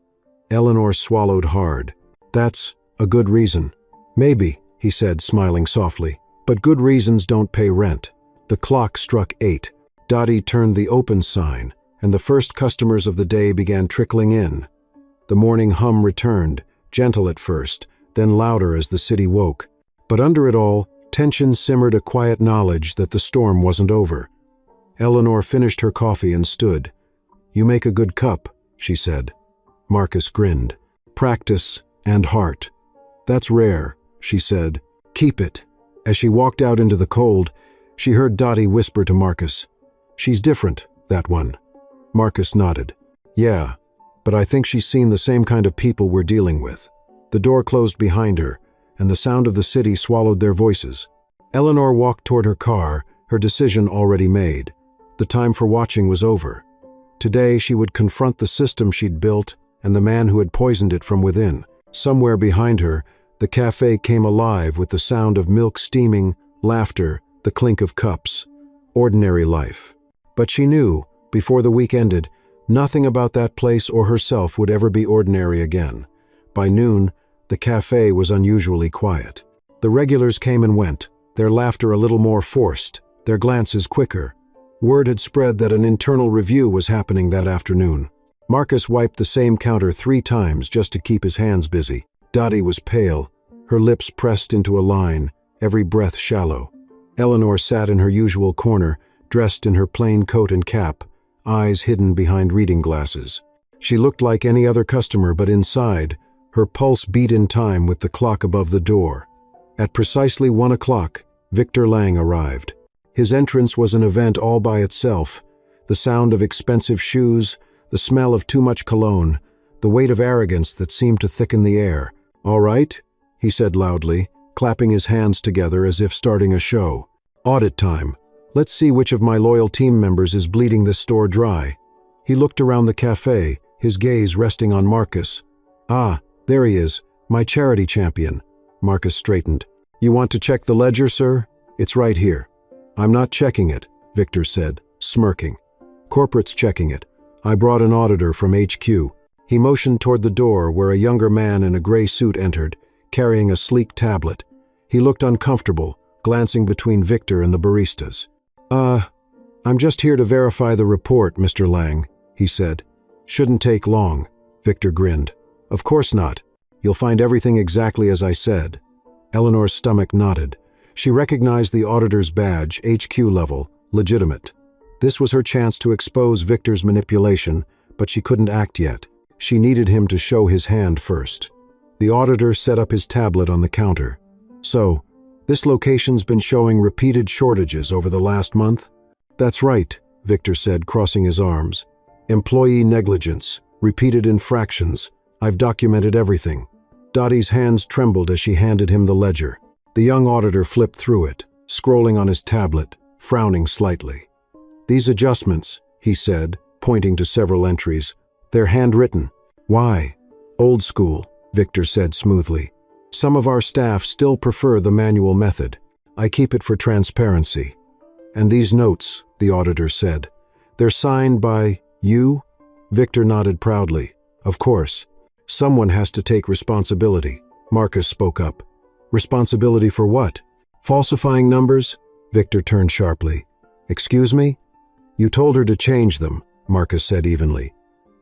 Eleanor swallowed hard. "That's a good reason." "Maybe," he said, smiling softly. "But good reasons don't pay rent." The clock struck 8. Dottie turned the open sign, and the first customers of the day began trickling in. The morning hum returned, gentle at first, then louder as the city woke. But under it all, tension simmered, a quiet knowledge that the storm wasn't over. Eleanor finished her coffee and stood. "You make a good cup," she said. Marcus grinned. "Practice and heart." "That's rare," she said. "Keep it." As she walked out into the cold, she heard Dottie whisper to Marcus, "She's different, that one." Marcus nodded. "Yeah, but I think she's seen the same kind of people we're dealing with." The door closed behind her, and the sound of the city swallowed their voices. Eleanor walked toward her car, her decision already made. The time for watching was over. Today she would confront the system she'd built and the man who had poisoned it from within. Somewhere behind her, the cafe came alive with the sound of milk steaming, laughter, the clink of cups. Ordinary life. But she knew, before the week ended, nothing about that place or herself would ever be ordinary again. By noon, the cafe was unusually quiet. The regulars came and went, their laughter a little more forced, their glances quicker. Word had spread that an internal review was happening that afternoon. Marcus wiped the same counter 3 times just to keep his hands busy. Dottie was pale, her lips pressed into a line, every breath shallow. Eleanor sat in her usual corner, dressed in her plain coat and cap, eyes hidden behind reading glasses. She looked like any other customer, but inside, her pulse beat in time with the clock above the door. At precisely 1 o'clock, Victor Lang arrived. His entrance was an event all by itself. The sound of expensive shoes, the smell of too much cologne, the weight of arrogance that seemed to thicken the air. "All right," he said loudly, clapping his hands together as if starting a show. "Audit time. Let's see which of my loyal team members is bleeding this store dry." He looked around the cafe, his gaze resting on Marcus. "Ah, there he is, my charity champion." Marcus straightened. "You want to check the ledger, sir? It's right here." "I'm not checking it," Victor said, smirking. "Corporate's checking it. I brought an auditor from HQ." He motioned toward the door where a younger man in a gray suit entered, carrying a sleek tablet. He looked uncomfortable, glancing between Victor and the baristas. I'm just here to verify the report, Mr. Lang," he said. "Shouldn't take long." Victor grinned. "Of course not. You'll find everything exactly as I said." Eleanor's stomach knotted. She recognized the auditor's badge, HQ level, legitimate. This was her chance to expose Victor's manipulation, but she couldn't act yet. She needed him to show his hand first. The auditor set up his tablet on the counter. So, this location's been showing repeated shortages over the last month? That's right, Victor said, crossing his arms. Employee negligence, repeated infractions. I've documented everything. Dottie's hands trembled as she handed him the ledger. The young auditor flipped through it, scrolling on his tablet, frowning slightly. These adjustments, he said, pointing to several entries, they're handwritten. Why? Old school, Victor said smoothly. Some of our staff still prefer the manual method. I keep it for transparency. And these notes, the auditor said, they're signed by you? Victor nodded proudly. Of course. Someone has to take responsibility. Marcus spoke up. Responsibility for what? Falsifying numbers? Victor turned sharply. Excuse me? You told her to change them, Marcus said evenly.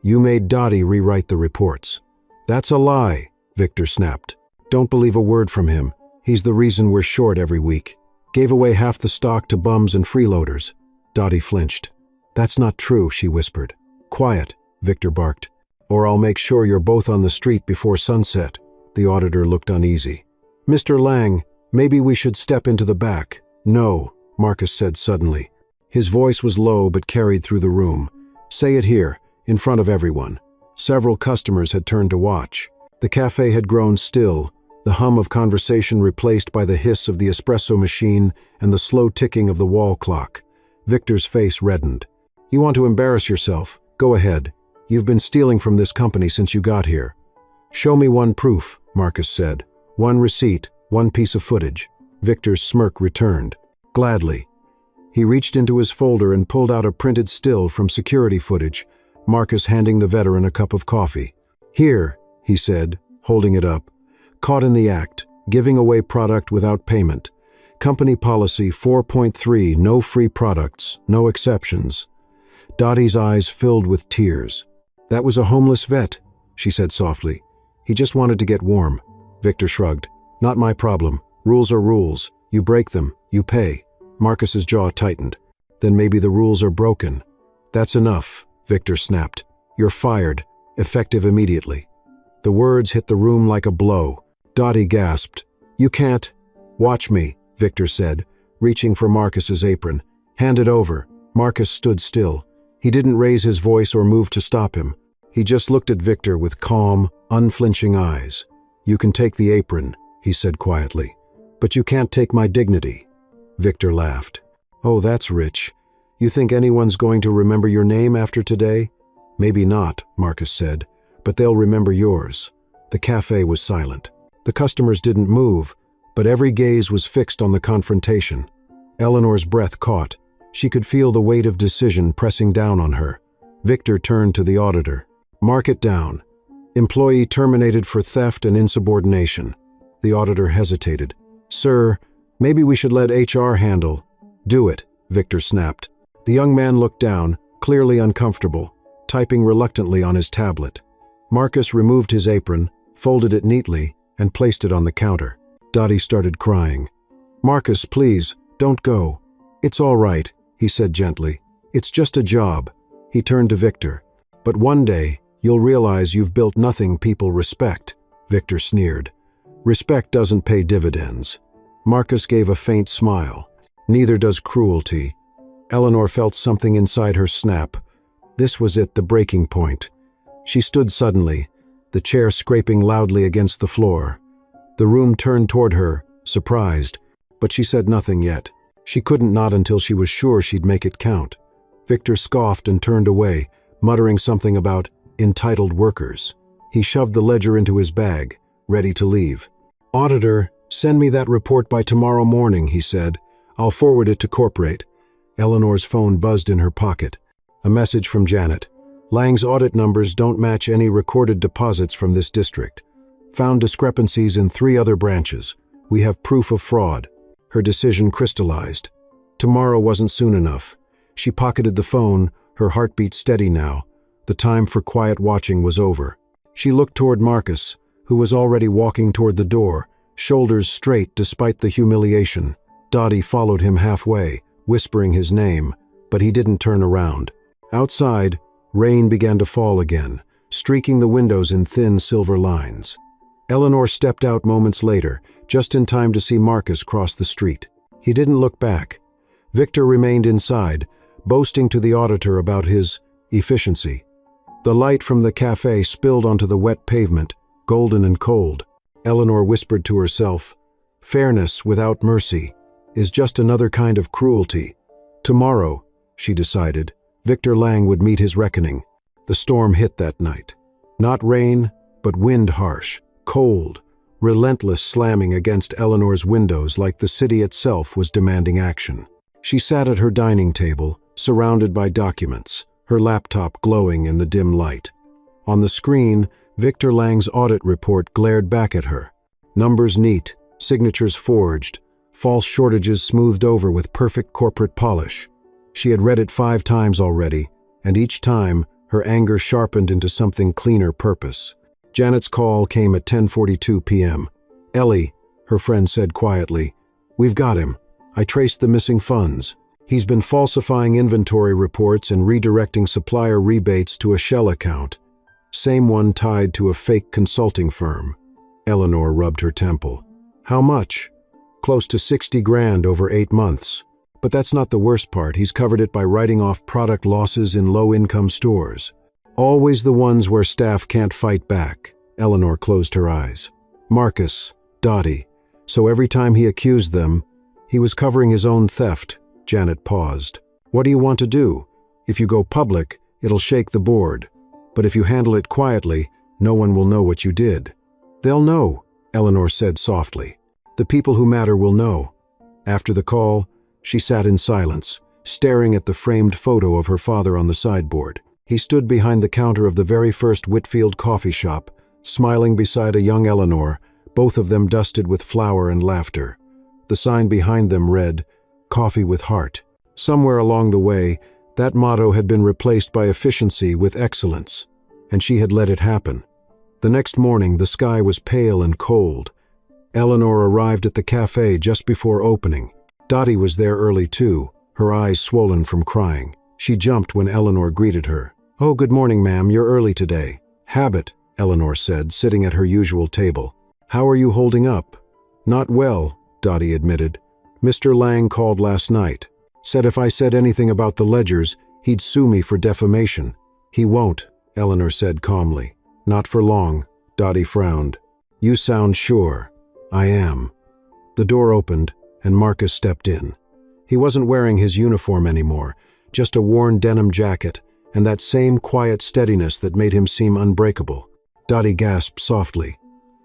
You made Dottie rewrite the reports. That's a lie, Victor snapped. Don't believe a word from him. He's the reason we're short every week. Gave away half the stock to bums and freeloaders. Dottie flinched. That's not true, she whispered. Quiet, Victor barked. Or I'll make sure you're both on the street before sunset. The auditor looked uneasy. Mr. Lang, maybe we should step into the back. No, Marcus said suddenly. His voice was low but carried through the room. Say it here, in front of everyone. Several customers had turned to watch. The cafe had grown still, the hum of conversation replaced by the hiss of the espresso machine and the slow ticking of the wall clock. Victor's face reddened. You want to embarrass yourself? Go ahead. You've been stealing from this company since you got here. Show me one proof, Marcus said. One receipt, one piece of footage. Victor's smirk returned. Gladly. He reached into his folder and pulled out a printed still from security footage, Marcus handing the veteran a cup of coffee. Here, he said, holding it up. Caught in the act, giving away product without payment. Company policy 4.3, no free products, no exceptions. Dottie's eyes filled with tears. That was a homeless vet, she said softly. He just wanted to get warm. Victor shrugged. Not my problem. Rules are rules. You break them, you pay. Marcus's jaw tightened. Then maybe the rules are broken. That's enough, Victor snapped. You're fired, effective immediately. The words hit the room like a blow. Dottie gasped. You can't. Watch me, Victor said, reaching for Marcus's apron. Hand it over. Marcus stood still. He didn't raise his voice or move to stop him. He just looked at Victor with calm, unflinching eyes. You can take the apron, he said quietly. But you can't take my dignity. Victor laughed. Oh, that's rich. You think anyone's going to remember your name after today? Maybe not, Marcus said, but they'll remember yours. The cafe was silent. The customers didn't move, but every gaze was fixed on the confrontation. Eleanor's breath caught. She could feel the weight of decision pressing down on her. Victor turned to the auditor. Mark it down. Employee terminated for theft and insubordination. The auditor hesitated. Sir, maybe we should let HR handle. Do it, Victor snapped. The young man looked down, clearly uncomfortable, typing reluctantly on his tablet. Marcus removed his apron, folded it neatly, and placed it on the counter. Dottie started crying. Marcus, please, don't go. It's all right, he said gently. It's just a job. He turned to Victor. But one day, you'll realize you've built nothing people respect, Victor sneered. Respect doesn't pay dividends. Marcus gave a faint smile. Neither does cruelty. Eleanor felt something inside her snap. This was it, the breaking point. She stood suddenly, the chair scraping loudly against the floor. The room turned toward her, surprised, but she said nothing yet. She couldn't nod until she was sure she'd make it count. Victor scoffed and turned away, muttering something about entitled workers. He shoved the ledger into his bag, ready to leave. Auditor, send me that report by tomorrow morning, he said. I'll forward it to corporate. Eleanor's phone buzzed in her pocket. A message from Janet. Lang's audit numbers don't match any recorded deposits from this district. Found discrepancies in 3 other branches. We have proof of fraud. Her decision crystallized. Tomorrow wasn't soon enough. She pocketed the phone, her heartbeat steady now. The time for quiet watching was over. She looked toward Marcus, who was already walking toward the door, shoulders straight despite the humiliation. Dottie followed him halfway, whispering his name, but he didn't turn around. Outside, rain began to fall again, streaking the windows in thin silver lines. Eleanor stepped out moments later, just in time to see Marcus cross the street. He didn't look back. Victor remained inside, boasting to the auditor about his efficiency. The light from the cafe spilled onto the wet pavement, golden and cold. Eleanor whispered to herself, "Fairness without mercy is just another kind of cruelty." Tomorrow, she decided, Victor Lang would meet his reckoning. The storm hit that night. Not rain, but wind harsh, cold, relentless, slamming against Eleanor's windows like the city itself was demanding action. She sat at her dining table, surrounded by documents, her laptop glowing in the dim light. On the screen, Victor Lang's audit report glared back at her. Numbers neat, signatures forged, false shortages smoothed over with perfect corporate polish. She had read it 5 times already, and each time, her anger sharpened into something cleaner purpose. Janet's call came at 10:42 p.m. "Ellie," her friend said quietly, "we've got him. I traced the missing funds. He's been falsifying inventory reports and redirecting supplier rebates to a shell account. Same one tied to a fake consulting firm." Eleanor rubbed her temple. "How much?" "Close to 60 grand over 8 months. But that's not the worst part. He's covered it by writing off product losses in low-income stores. Always the ones where staff can't fight back." Eleanor closed her eyes. "Marcus, Dottie. So every time he accused them, he was covering his own theft." Janet paused. "What do you want to do? If you go public, it'll shake the board. But if you handle it quietly, no one will know what you did." "They'll know," Eleanor said softly. "The people who matter will know." After the call, she sat in silence, staring at the framed photo of her father on the sideboard. He stood behind the counter of the very first Whitfield coffee shop, smiling beside a young Eleanor, both of them dusted with flour and laughter. The sign behind them read, "Coffee with Heart." Somewhere along the way, that motto had been replaced by efficiency with excellence, and she had let it happen. The next morning, the sky was pale and cold. Eleanor arrived at the cafe just before opening. Dottie was there early too, her eyes swollen from crying. She jumped when Eleanor greeted her. "Oh, good morning, ma'am. You're early today." "Habit," Eleanor said, sitting at her usual table. "How are you holding up?" "Not well," Dottie admitted. "Mr. Lang called last night. Said if I said anything about the ledgers, he'd sue me for defamation." "He won't," Eleanor said calmly. "Not for long." Dottie frowned. "You sound sure." "I am." The door opened, and Marcus stepped in. He wasn't wearing his uniform anymore, just a worn denim jacket, and that same quiet steadiness that made him seem unbreakable. Dottie gasped softly.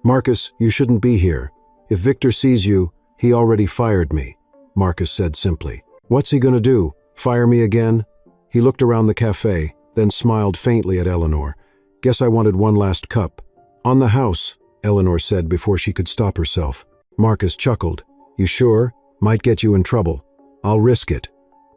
"Marcus, you shouldn't be here. If Victor sees you, he already fired me," Marcus said simply. "What's he gonna do? Fire me again?" He looked around the cafe, then smiled faintly at Eleanor. "Guess I wanted one last cup." "On the house," Eleanor said before she could stop herself. Marcus chuckled. "You sure? Might get you in trouble." "I'll risk it."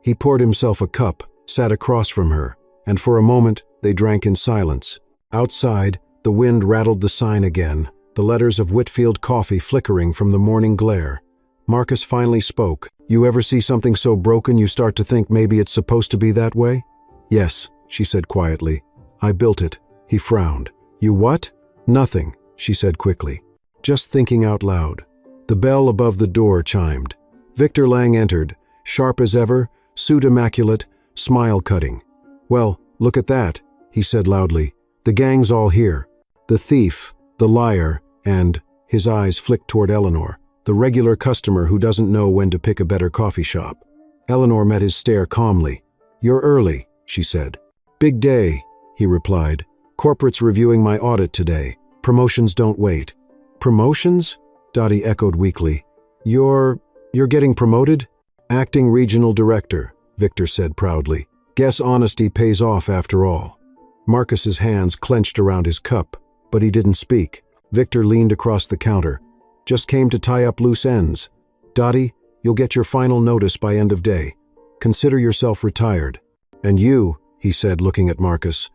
He poured himself a cup, sat across from her, and for a moment they drank in silence. Outside, the wind rattled the sign again, the letters of Whitfield Coffee flickering from the morning glare. Marcus finally spoke. "You ever see something so broken you start to think maybe it's supposed to be that way?" "Yes," she said quietly. "I built it." He frowned. "You what?" "Nothing," she said quickly. Just thinking out loud. The bell above the door chimed. Victor Lang entered, sharp as ever, suit immaculate, smile cutting. "Well, look at that," he said loudly. "The gang's all here. The thief, the liar, and," his eyes flicked toward Eleanor, "the regular customer who doesn't know when to pick a better coffee shop." Eleanor met his stare calmly. "You're early," she said. "Big day," he replied. "Corporate's reviewing my audit today. Promotions don't wait." "Promotions?" Dottie echoed weakly. You're getting promoted?" "Acting regional director," Victor said proudly. "Guess honesty pays off after all." Marcus's hands clenched around his cup, but he didn't speak. Victor leaned across the counter. "Just came to tie up loose ends. Dottie, you'll get your final notice by end of day. Consider yourself retired." "And you," he said, looking at Marcus,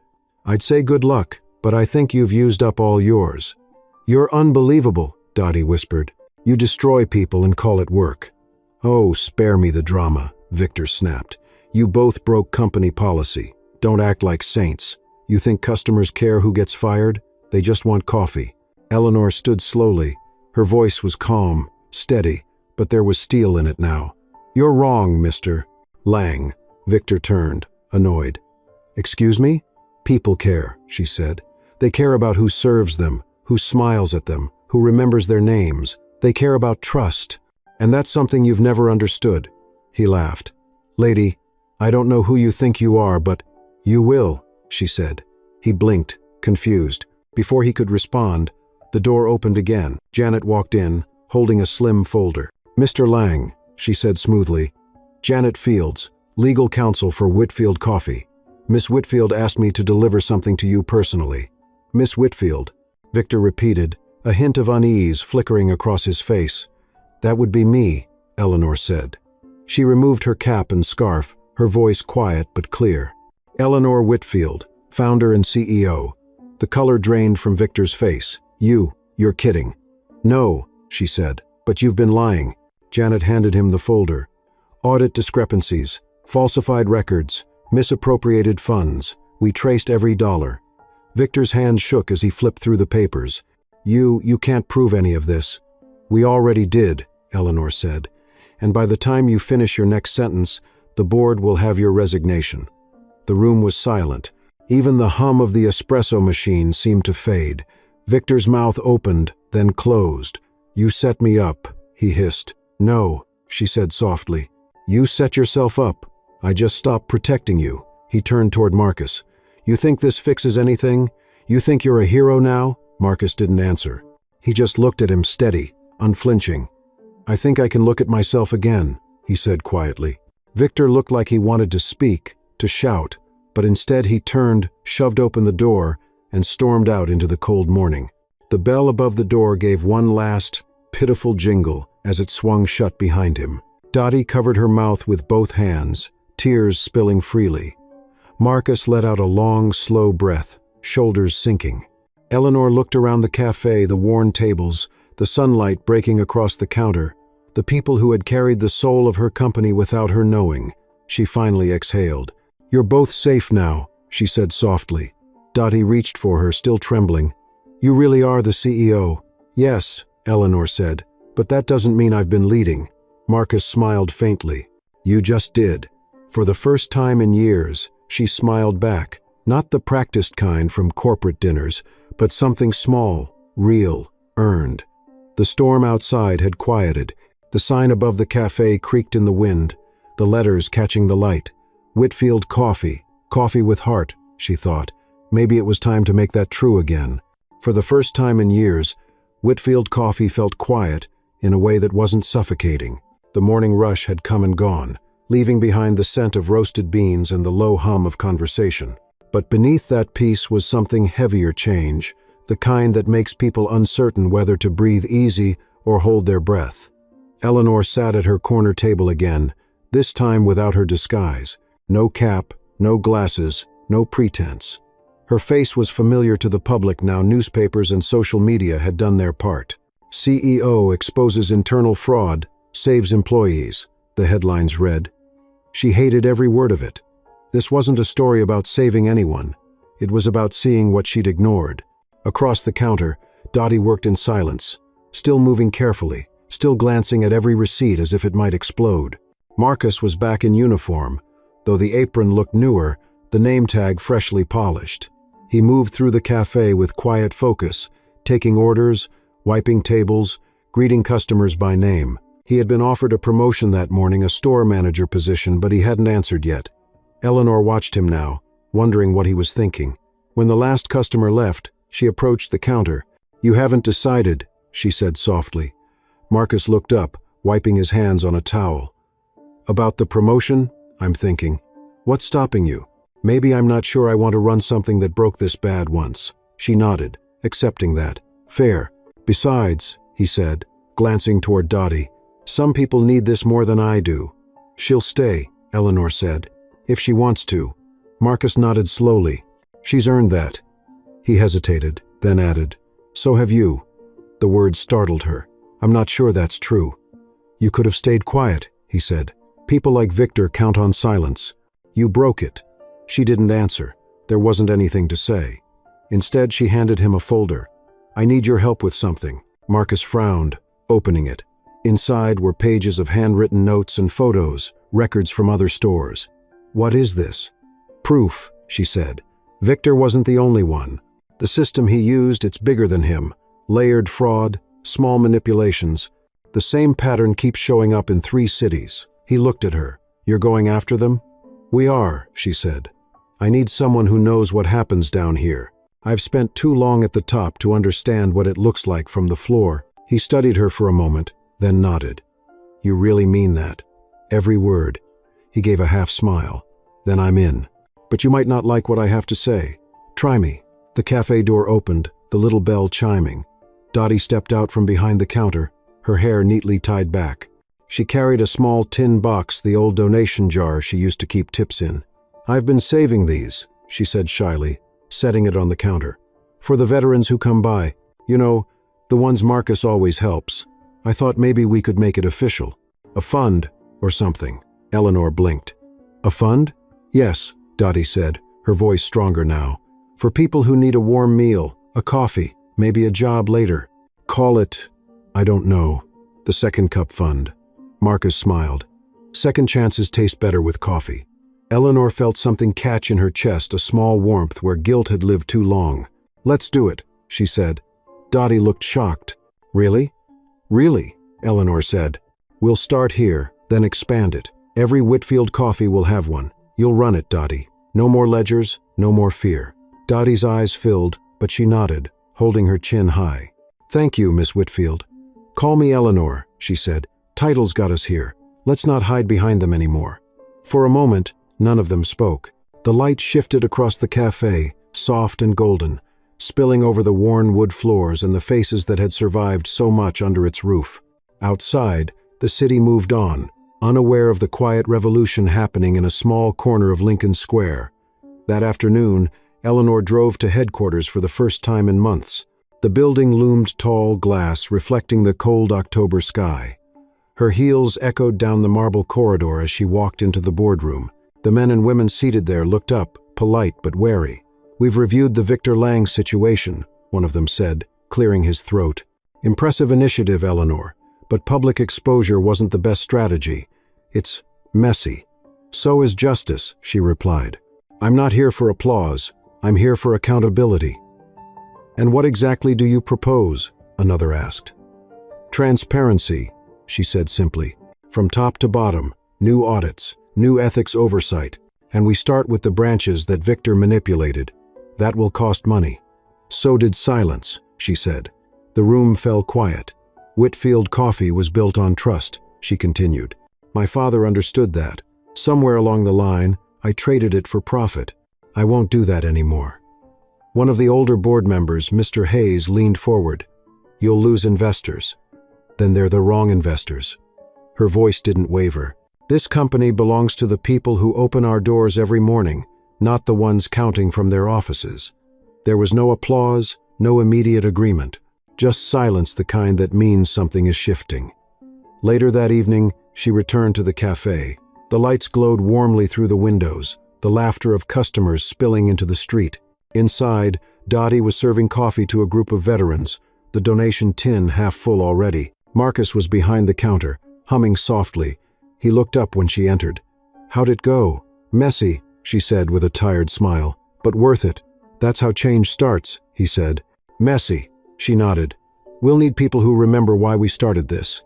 "I'd say good luck, but I think you've used up all yours." "You're unbelievable," Dottie whispered. "You destroy people and call it work." "Oh, spare me the drama," Victor snapped. "You both broke company policy. Don't act like saints. You think customers care who gets fired? They just want coffee." Eleanor stood slowly, Her voice was calm, steady, but there was steel in it now. "You're wrong, Mr. Lang." Victor turned, annoyed. "Excuse me?" "People care," she said. "They care about who serves them, who smiles at them, who remembers their names. They care about trust. And that's something you've never understood." He laughed. "Lady, I don't know who you think you are, but you will," she said. He blinked, confused. Before he could respond, the door opened again. Janet walked in, holding a slim folder. "Mr. Lang," she said smoothly. "Janet Fields, legal counsel for Whitfield Coffee. Miss Whitfield asked me to deliver something to you personally." "Miss Whitfield," Victor repeated, a hint of unease flickering across his face. "That would be me," Eleanor said. She removed her cap and scarf, her voice quiet but clear. "Eleanor Whitfield, founder and CEO." The color drained from Victor's face. You're kidding." "No," she said, "but you've been lying." Janet handed him the folder. "Audit discrepancies, falsified records, misappropriated funds. We traced every dollar." Victor's hand shook as he flipped through the papers. You can't prove any of this." "We already did," Eleanor said. "And by the time you finish your next sentence, the board will have your resignation." The room was silent. Even the hum of the espresso machine seemed to fade. Victor's mouth opened, then closed. "You set me up," he hissed. "No," she said softly. "You set yourself up. I just stopped protecting you." He turned toward Marcus. "You think this fixes anything? You think you're a hero now?" Marcus didn't answer. He just looked at him steady, unflinching. "I think I can look at myself again," he said quietly. Victor looked like he wanted to speak, to shout, but instead he turned, shoved open the door, and stormed out into the cold morning. The bell above the door gave one last, pitiful jingle as it swung shut behind him. Dottie covered her mouth with both hands, tears spilling freely. Marcus let out a long, slow breath, shoulders sinking. Eleanor looked around the cafe, the worn tables, the sunlight breaking across the counter, the people who had carried the soul of her company without her knowing. She finally exhaled. "You're both safe now," she said softly. Dottie reached for her, still trembling. "You really are the CEO." "Yes," Eleanor said, "but that doesn't mean I've been leading." Marcus smiled faintly. "You just did." For the first time in years, she smiled back, not the practiced kind from corporate dinners, but something small, real, earned. The storm outside had quieted. The sign above the cafe creaked in the wind, the letters catching the light. Whitfield Coffee, coffee with heart, she thought. Maybe it was time to make that true again. For the first time in years, Whitfield Coffee felt quiet in a way that wasn't suffocating. The morning rush had come and gone, leaving behind the scent of roasted beans and the low hum of conversation. But beneath that peace was something heavier change, the kind that makes people uncertain whether to breathe easy or hold their breath. Eleanor sat at her corner table again, this time without her disguise. No cap, no glasses, no pretense. Her face was familiar to the public now newspapers and social media had done their part. "CEO exposes internal fraud, saves employees," the headlines read. She hated every word of it. This wasn't a story about saving anyone. It was about seeing what she'd ignored. Across the counter, Dottie worked in silence, still moving carefully, still glancing at every receipt as if it might explode. Marcus was back in uniform, though the apron looked newer, the name tag freshly polished. He moved through the cafe with quiet focus, taking orders, wiping tables, greeting customers by name. He had been offered a promotion that morning, a store manager position, but he hadn't answered yet. Eleanor watched him now, wondering what he was thinking. When the last customer left, she approached the counter. "You haven't decided," she said softly. Marcus looked up, wiping his hands on a towel. "About the promotion? I'm thinking. What's stopping you? Maybe I'm not sure I want to run something that broke this bad once." She nodded, accepting that. "Fair. Besides," he said, glancing toward Dottie, "some people need this more than I do." "She'll stay," Eleanor said, "if she wants to." Marcus nodded slowly. "She's earned that." He hesitated, then added, "So have you." The words startled her. "I'm not sure that's true." "You could have stayed quiet," he said. "People like Victor count on silence." "You broke it." She didn't answer. There wasn't anything to say. Instead, she handed him a folder. "I need your help with something." Marcus frowned, opening it. Inside were pages of handwritten notes and photos, records from other stores. "What is this?" "Proof," she said. "Victor wasn't the only one. The system he used, it's bigger than him. Layered fraud, small manipulations. The same pattern keeps showing up in 3 cities." He looked at her. "You're going after them?" "We are," she said. "I need someone who knows what happens down here. I've spent too long at the top to understand what it looks like from the floor." He studied her for a moment, then nodded. "You really mean that? Every word?" He gave a half smile. "Then I'm in. But you might not like what I have to say. Try me." The cafe door opened, the little bell chiming. Dottie stepped out from behind the counter, her hair neatly tied back. She carried a small tin box, the old donation jar she used to keep tips in. "I've been saving these," she said shyly, setting it on the counter. "For the veterans who come by. You know, the ones Marcus always helps. I thought maybe we could make it official. A fund, or something." Eleanor blinked. "A fund?" "Yes," Dottie said, her voice stronger now. "For people who need a warm meal, a coffee, maybe a job later. Call it, I don't know, the Second Cup Fund." Marcus smiled. "Second chances taste better with coffee." Eleanor felt something catch in her chest, a small warmth where guilt had lived too long. "Let's do it," she said. Dottie looked shocked. "Really?" "Really," Eleanor said. "We'll start here, then expand it. Every Whitfield coffee will have one. You'll run it, Dottie. No more ledgers, no more fear." Dottie's eyes filled, but she nodded, holding her chin high. "Thank you, Miss Whitfield." "Call me Eleanor," she said. "Titles got us here. Let's not hide behind them anymore." For a moment, none of them spoke. The light shifted across the cafe, soft and golden, spilling over the worn wood floors and the faces that had survived so much under its roof. Outside, the city moved on, unaware of the quiet revolution happening in a small corner of Lincoln Square. That afternoon, Eleanor drove to headquarters for the first time in months. The building loomed tall glass, reflecting the cold October sky. Her heels echoed down the marble corridor as she walked into the boardroom. The men and women seated there looked up, polite but wary. "We've reviewed the Victor Lang situation," one of them said, clearing his throat. "Impressive initiative, Eleanor, but public exposure wasn't the best strategy. It's messy." "So is justice," she replied. "I'm not here for applause. I'm here for accountability." "And what exactly do you propose?" another asked. "Transparency," she said simply. "From top to bottom, new audits, new ethics oversight, and we start with the branches that Victor manipulated. That will cost money." "So did silence," she said. The room fell quiet. "Whitfield Coffee was built on trust," she continued. "My father understood that. Somewhere along the line, I traded it for profit. I won't do that anymore." One of the older board members, Mr. Hayes, leaned forward. "You'll lose investors." "Then they're the wrong investors." Her voice didn't waver. "This company belongs to the people who open our doors every morning, not the ones counting from their offices." There was no applause, no immediate agreement, just silence, the kind that means something is shifting. Later that evening, she returned to the cafe. The lights glowed warmly through the windows, the laughter of customers spilling into the street. Inside, Dottie was serving coffee to a group of veterans, the donation tin half full already. Marcus was behind the counter, humming softly. He looked up when she entered. "How'd it go?" "Messy," she said with a tired smile. "But worth it. That's how change starts," he said. "Messy," she nodded. "We'll need people who remember why we started this."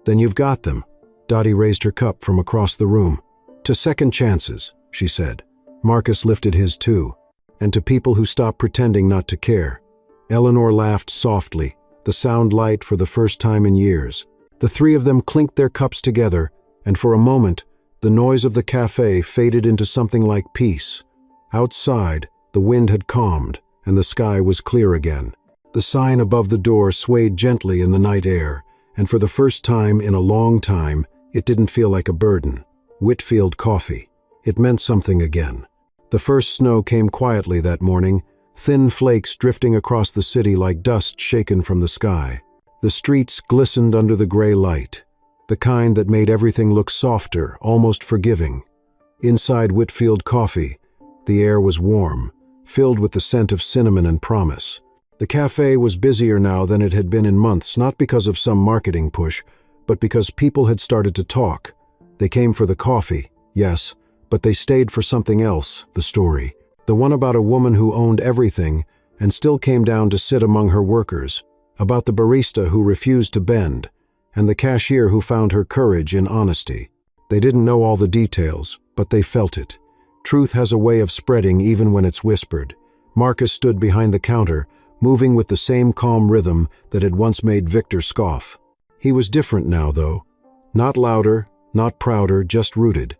"Then you've got them." Dottie raised her cup from across the room. "To second chances," she said. Marcus lifted his too. "And to people who stop pretending not to care." Eleanor laughed softly, the sound light for the first time in years. The three of them clinked their cups together, and for a moment, the noise of the cafe faded into something like peace. Outside, the wind had calmed, and the sky was clear again. The sign above the door swayed gently in the night air, and for the first time in a long time, it didn't feel like a burden. Whitfield Coffee. It meant something again. The first snow came quietly that morning, thin flakes drifting across the city like dust shaken from the sky. The streets glistened under the gray light, the kind that made everything look softer, almost forgiving. Inside Whitfield Coffee, the air was warm, filled with the scent of cinnamon and promise. The cafe was busier now than it had been in months, not because of some marketing push, but because people had started to talk. They came for the coffee, yes, but they stayed for something else, the story. The one about a woman who owned everything and still came down to sit among her workers, about the barista who refused to bend, and the cashier who found her courage in honesty. They didn't know all the details, but they felt it. Truth has a way of spreading even when it's whispered. Marcus stood behind the counter, moving with the same calm rhythm that had once made Victor scoff. He was different now, though. Not louder, not prouder, just rooted.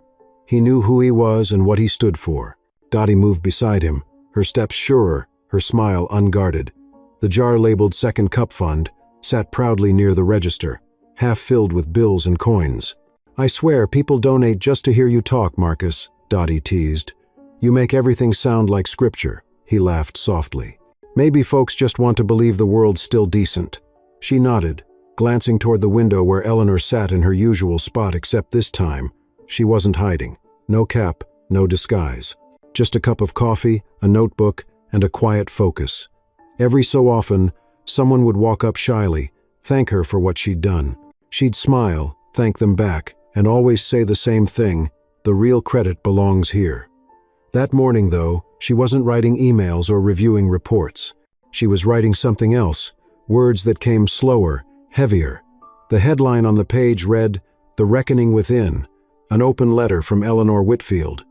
He knew who he was and what he stood for. Dottie moved beside him, her steps surer, her smile unguarded. The jar labeled Second Cup Fund sat proudly near the register, half filled with bills and coins. "I swear people donate just to hear you talk, Marcus," Dottie teased. "You make everything sound like scripture." He laughed softly. "Maybe folks just want to believe the world's still decent." She nodded, glancing toward the window where Eleanor sat in her usual spot, except this time, she wasn't hiding. No cap, no disguise. Just a cup of coffee, a notebook, and a quiet focus. Every so often, someone would walk up shyly, thank her for what she'd done. She'd smile, thank them back, and always say the same thing: the real credit belongs here. That morning, though, she wasn't writing emails or reviewing reports. She was writing something else, words that came slower, heavier. The headline on the page read, "The Reckoning Within," an open letter from Eleanor Whitfield.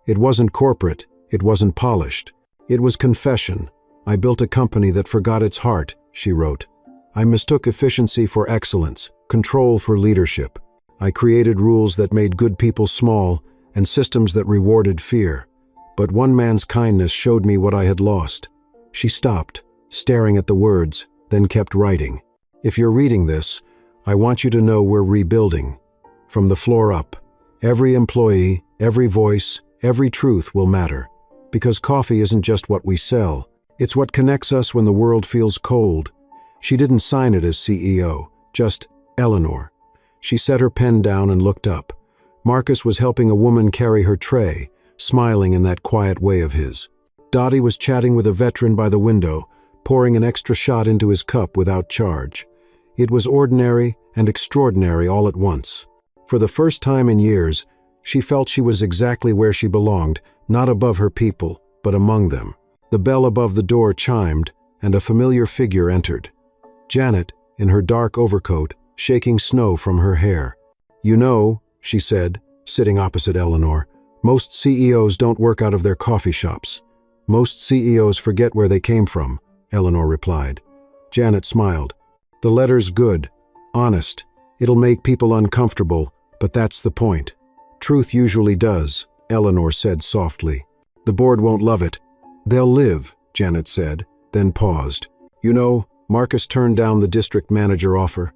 It wasn't corporate, it wasn't polished. It was confession. "I built a company that forgot its heart," she wrote. "I mistook efficiency for excellence, control for leadership. I created rules that made good people small and systems that rewarded fear. But one man's kindness showed me what I had lost." She stopped, staring at the words, then kept writing. "If you're reading this, I want you to know we're rebuilding. From the floor up. Every employee, every voice, every truth will matter. Because coffee isn't just what we sell. It's what connects us when the world feels cold." She didn't sign it as CEO, just Eleanor. She set her pen down and looked up. Marcus was helping a woman carry her tray, smiling in that quiet way of his. Dottie was chatting with a veteran by the window, pouring an extra shot into his cup without charge. It was ordinary and extraordinary all at once. For the first time in years, she felt she was exactly where she belonged, not above her people, but among them. The bell above the door chimed, and a familiar figure entered. Janet, in her dark overcoat, shaking snow from her hair. "You know," she said, sitting opposite Eleanor, "most CEOs don't work out of their coffee shops. Most CEOs forget where they came from," Eleanor replied. Janet smiled. "The letter's good, honest. It'll make people uncomfortable, but that's the point." "Truth usually does," Eleanor said softly. "The board won't love it." "They'll live," Janet said, then paused. "You know, Marcus turned down the district manager offer."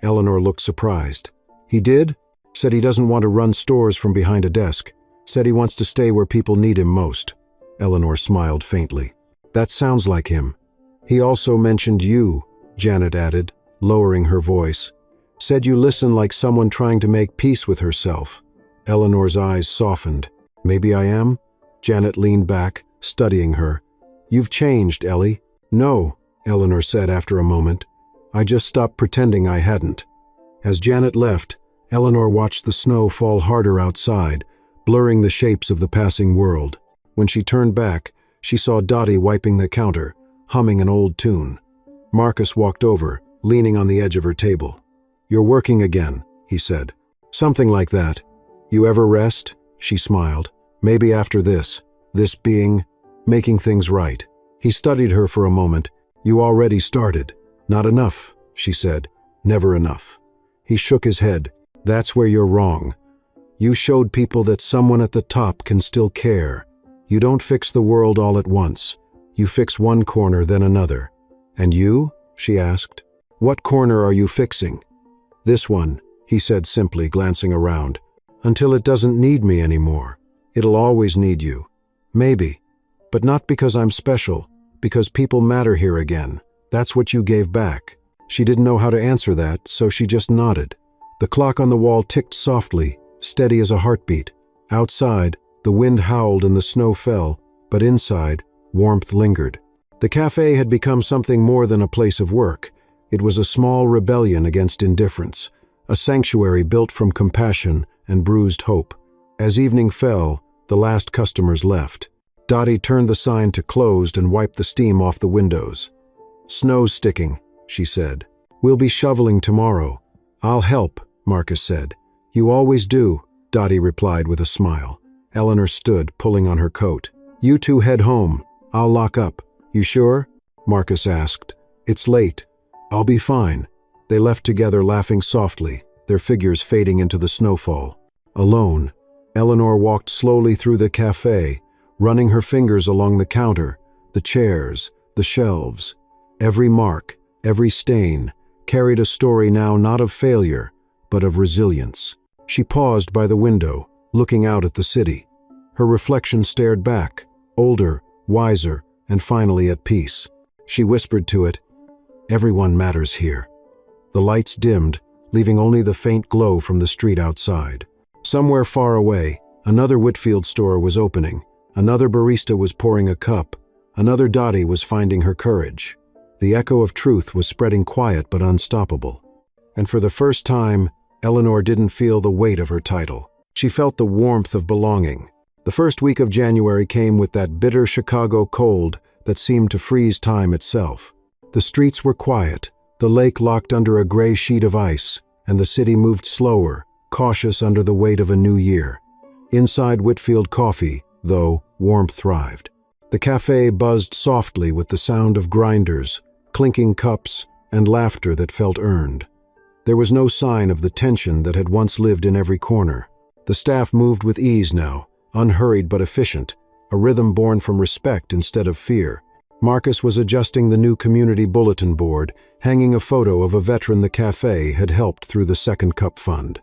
Eleanor looked surprised. "He did?" "Said he doesn't want to run stores from behind a desk. Said he wants to stay where people need him most." Eleanor smiled faintly. "That sounds like him." "He also mentioned you," Janet added, lowering her voice. "Said you listen like someone trying to make peace with herself." Eleanor's eyes softened. "Maybe I am?" Janet leaned back, studying her. "You've changed, Ellie." "No," Eleanor said after a moment. "I just stopped pretending I hadn't." As Janet left, Eleanor watched the snow fall harder outside, blurring the shapes of the passing world. When she turned back, she saw Dottie wiping the counter, humming an old tune. Marcus walked over, leaning on the edge of her table. "You're working again," he said. "Something like that." "You ever rest?" She smiled. "Maybe after this being, making things right." He studied her for a moment. "You already started." "Not enough," she said. "Never enough." He shook his head. "That's where you're wrong. You showed people that someone at the top can still care. You don't fix the world all at once. You fix one corner, then another." "And you?" she asked. "What corner are you fixing?" "This one," he said simply, glancing around. "Until it doesn't need me anymore. It'll always need you. Maybe. But not because I'm special, because people matter here again. That's what you gave back." She didn't know how to answer that, so she just nodded. The clock on the wall ticked softly, steady as a heartbeat. Outside, the wind howled and the snow fell, but inside, warmth lingered. The cafe had become something more than a place of work. It was a small rebellion against indifference, a sanctuary built from compassion and bruised hope. As evening fell, the last customers left. Dottie turned the sign to closed and wiped the steam off the windows. "Snow's sticking," she said. "We'll be shoveling tomorrow." "I'll help," Marcus said. "You always do," Dottie replied with a smile. Eleanor stood, pulling on her coat. "You two head home. I'll lock up." "You sure?" Marcus asked. "It's late." "I'll be fine." They left together, laughing softly, their figures fading into the snowfall. Alone, Eleanor walked slowly through the cafe, running her fingers along the counter, the chairs, the shelves. Every mark, every stain, carried a story now not of failure, but of resilience. She paused by the window, looking out at the city. Her reflection stared back, older, wiser, and finally at peace. She whispered to it, "Everyone matters here." The lights dimmed, leaving only the faint glow from the street outside. Somewhere far away, another Whitfield store was opening. Another barista was pouring a cup. Another Dottie was finding her courage. The echo of truth was spreading quiet but unstoppable. And for the first time, Eleanor didn't feel the weight of her title. She felt the warmth of belonging. The first week of January came with that bitter Chicago cold that seemed to freeze time itself. The streets were quiet, the lake locked under a gray sheet of ice, and the city moved slower, cautious under the weight of a new year. Inside Whitfield Coffee, though, warmth thrived. The cafe buzzed softly with the sound of grinders, clinking cups, and laughter that felt earned. There was no sign of the tension that had once lived in every corner. The staff moved with ease now, unhurried but efficient, a rhythm born from respect instead of fear. Marcus was adjusting the new community bulletin board, hanging a photo of a veteran the cafe had helped through the Second Cup Fund.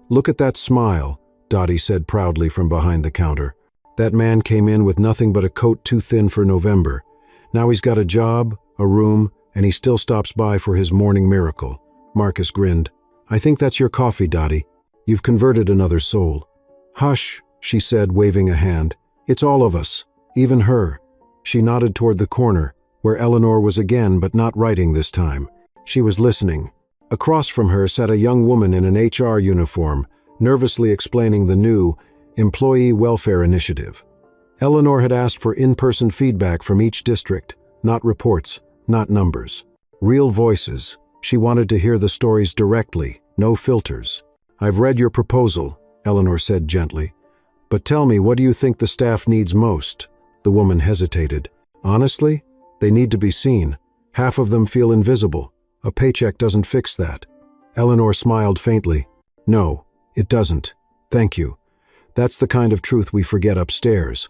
"Look at that smile," Dottie said proudly from behind the counter. "That man came in with nothing but a coat too thin for November. Now he's got a job, a room, and he still stops by for his morning miracle." Marcus grinned. "I think that's your coffee, Dottie. You've converted another soul." "Hush," she said, waving a hand. "It's all of us, even her." She nodded toward the corner, where Eleanor was again but not writing this time. She was listening. Across from her sat a young woman in an HR uniform, nervously explaining the new Employee Welfare Initiative. Eleanor had asked for in-person feedback from each district, not reports, not numbers. Real voices. She wanted to hear the stories directly, no filters. "I've read your proposal," Eleanor said gently. "But tell me, what do you think the staff needs most?" The woman hesitated. "Honestly, they need to be seen. Half of them feel invisible. A paycheck doesn't fix that." Eleanor smiled faintly. "No, it doesn't. Thank you. That's the kind of truth we forget upstairs."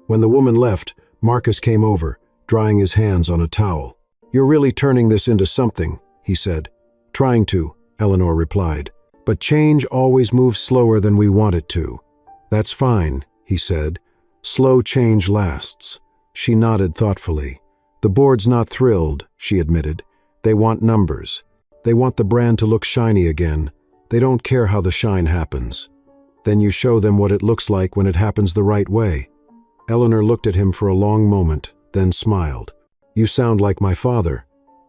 When the woman left, Marcus came over, drying his hands on a towel. "You're really turning this into something," he said. "Trying to," Eleanor replied. "But change always moves slower than we want it to." "That's fine," he said. "Slow change lasts." She nodded thoughtfully. "The board's not thrilled," she admitted. "They want numbers. They want the brand to look shiny again. They don't care how the shine happens. Then you show them what it looks like when it happens the right way." Eleanor looked at him for a long moment, then smiled. "You sound like my father."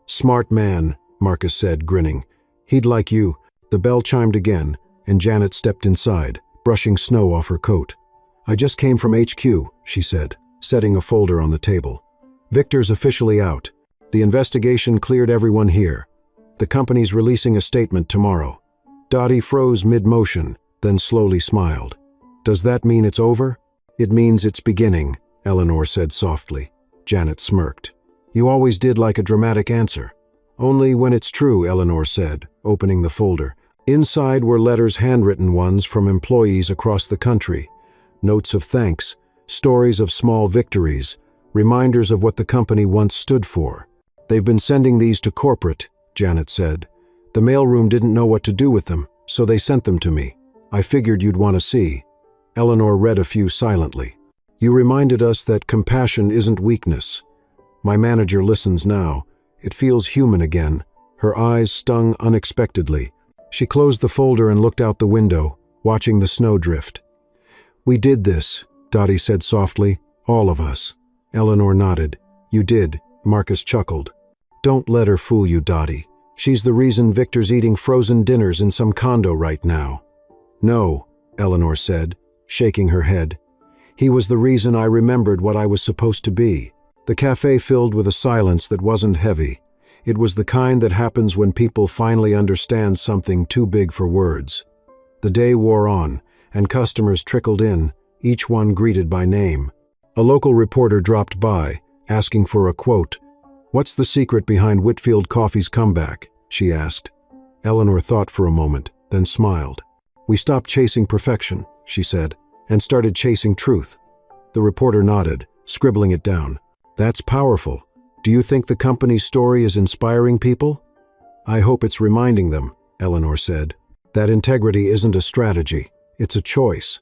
"Smart man," Marcus said, grinning. "He'd like you." The bell chimed again, and Janet stepped inside, brushing snow off her coat. "I just came from HQ," she said, setting a folder on the table. "Victor's officially out. The investigation cleared everyone here. The company's releasing a statement tomorrow." Dottie froze mid-motion, then slowly smiled. "Does that mean it's over?" "It means it's beginning," Eleanor said softly. Janet smirked. "You always did like a dramatic answer." "Only when it's true," Eleanor said, opening the folder. Inside were letters, handwritten ones from employees across the country. Notes of thanks, stories of small victories, reminders of what the company once stood for. "They've been sending these to corporate," Janet said. "The mailroom didn't know what to do with them, so they sent them to me. I figured you'd want to see." Eleanor read a few silently. "You reminded us that compassion isn't weakness. My manager listens now. It feels human again." Her eyes stung unexpectedly. She closed the folder and looked out the window, watching the snow drift. "We did this," Dottie said softly. "All of us." Eleanor nodded. "You did," Marcus chuckled. Don't let her fool you, Dottie. She's the reason Victor's eating frozen dinners in some condo right now. No, Eleanor said, shaking her head. He was the reason I remembered what I was supposed to be. The cafe filled with a silence that wasn't heavy. It was the kind that happens when people finally understand something too big for words. The day wore on, and customers trickled in, each one greeted by name. A local reporter dropped by, asking for a quote. "What's the secret behind Whitfield Coffee's comeback?" she asked. Eleanor thought for a moment, then smiled. "We stopped chasing perfection," she said, "and started chasing truth." The reporter nodded, scribbling it down. "That's powerful. Do you think the company's story is inspiring people?" "I hope it's reminding them," Eleanor said, "that integrity isn't a strategy, it's a choice."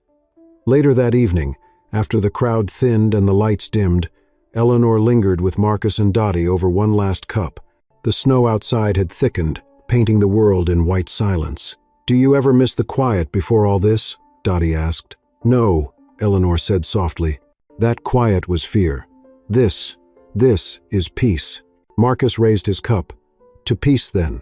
Later that evening, after the crowd thinned and the lights dimmed, Eleanor lingered with Marcus and Dottie over one last cup. The snow outside had thickened, painting the world in white silence. "Do you ever miss the quiet before all this?" Dottie asked. "No," Eleanor said softly. "That quiet was fear. This is peace." Marcus raised his cup. "To peace, then.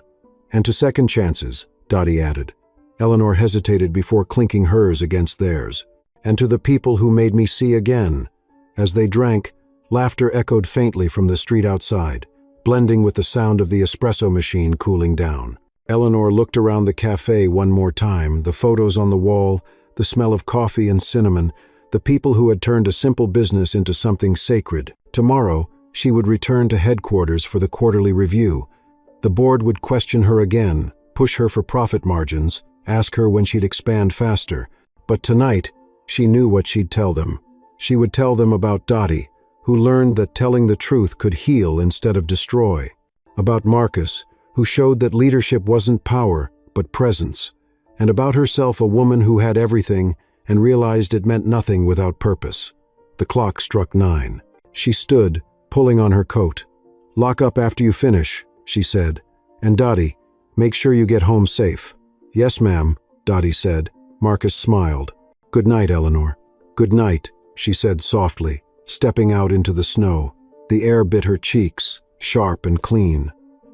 And to second chances," Dottie added. Eleanor hesitated before clinking hers against theirs. "And to the people who made me see again." As they drank, laughter echoed faintly from the street outside, blending with the sound of the espresso machine cooling down. Eleanor looked around the cafe one more time, the photos on the wall, the smell of coffee and cinnamon, the people who had turned a simple business into something sacred. Tomorrow, she would return to headquarters for the quarterly review. The board would question her again, push her for profit margins, ask her when she'd expand faster. But tonight, she knew what she'd tell them. She would tell them about Dottie, who learned that telling the truth could heal instead of destroy. About Marcus, who showed that leadership wasn't power, but presence. And about herself, a woman who had everything and realized it meant nothing without purpose. The clock struck 9. She stood, pulling on her coat. "Lock up after you finish," she said. "And Dottie, make sure you get home safe." "Yes, ma'am," Dottie said. Marcus smiled. "Good night, Eleanor." "Good night," she said softly, stepping out into the snow. The air bit her cheeks, sharp and clean.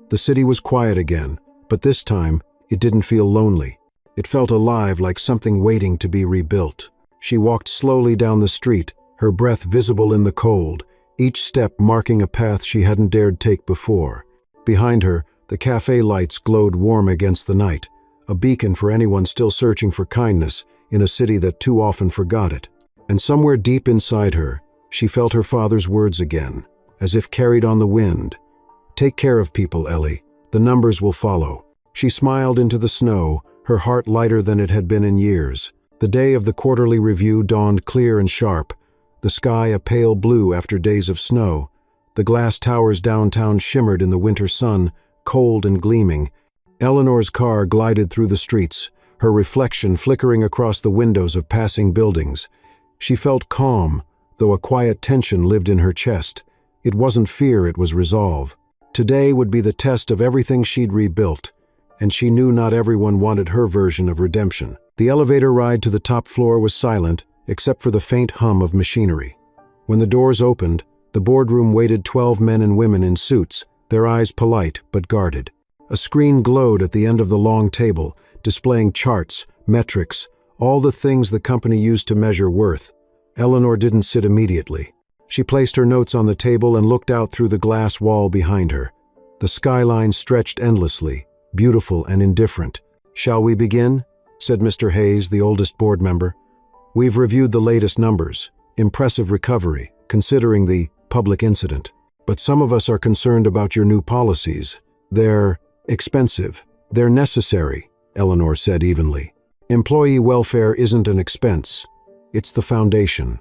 The city was quiet again, but this time, it didn't feel lonely. It felt alive, like something waiting to be rebuilt. She walked slowly down the street, her breath visible in the cold, each step marking a path she hadn't dared take before. Behind her, the cafe lights glowed warm against the night, a beacon for anyone still searching for kindness in a city that too often forgot it. And somewhere deep inside her, she felt her father's words again, as if carried on the wind. "Take care of people, Ellie. The numbers will follow." She smiled into the snow, her heart lighter than it had been in years. The day of the quarterly review dawned clear and sharp, the sky a pale blue after days of snow. The glass towers downtown shimmered in the winter sun, cold and gleaming. Eleanor's car glided through the streets, her reflection flickering across the windows of passing buildings. She felt calm, though a quiet tension lived in her chest. It wasn't fear, it was resolve. Today would be the test of everything she'd rebuilt, and she knew not everyone wanted her version of redemption. The elevator ride to the top floor was silent, except for the faint hum of machinery. When the doors opened, the boardroom waited 12 men and women in suits, their eyes polite but guarded. A screen glowed at the end of the long table, displaying charts, metrics, all the things the company used to measure worth. Eleanor didn't sit immediately. She placed her notes on the table and looked out through the glass wall behind her. The skyline stretched endlessly, beautiful and indifferent. "Shall we begin?" said Mr. Hayes, the oldest board member. "We've reviewed the latest numbers. Impressive recovery, considering the public incident. But some of us are concerned about your new policies. They're expensive. They're necessary," Eleanor said evenly. "Employee welfare isn't an expense. It's the foundation.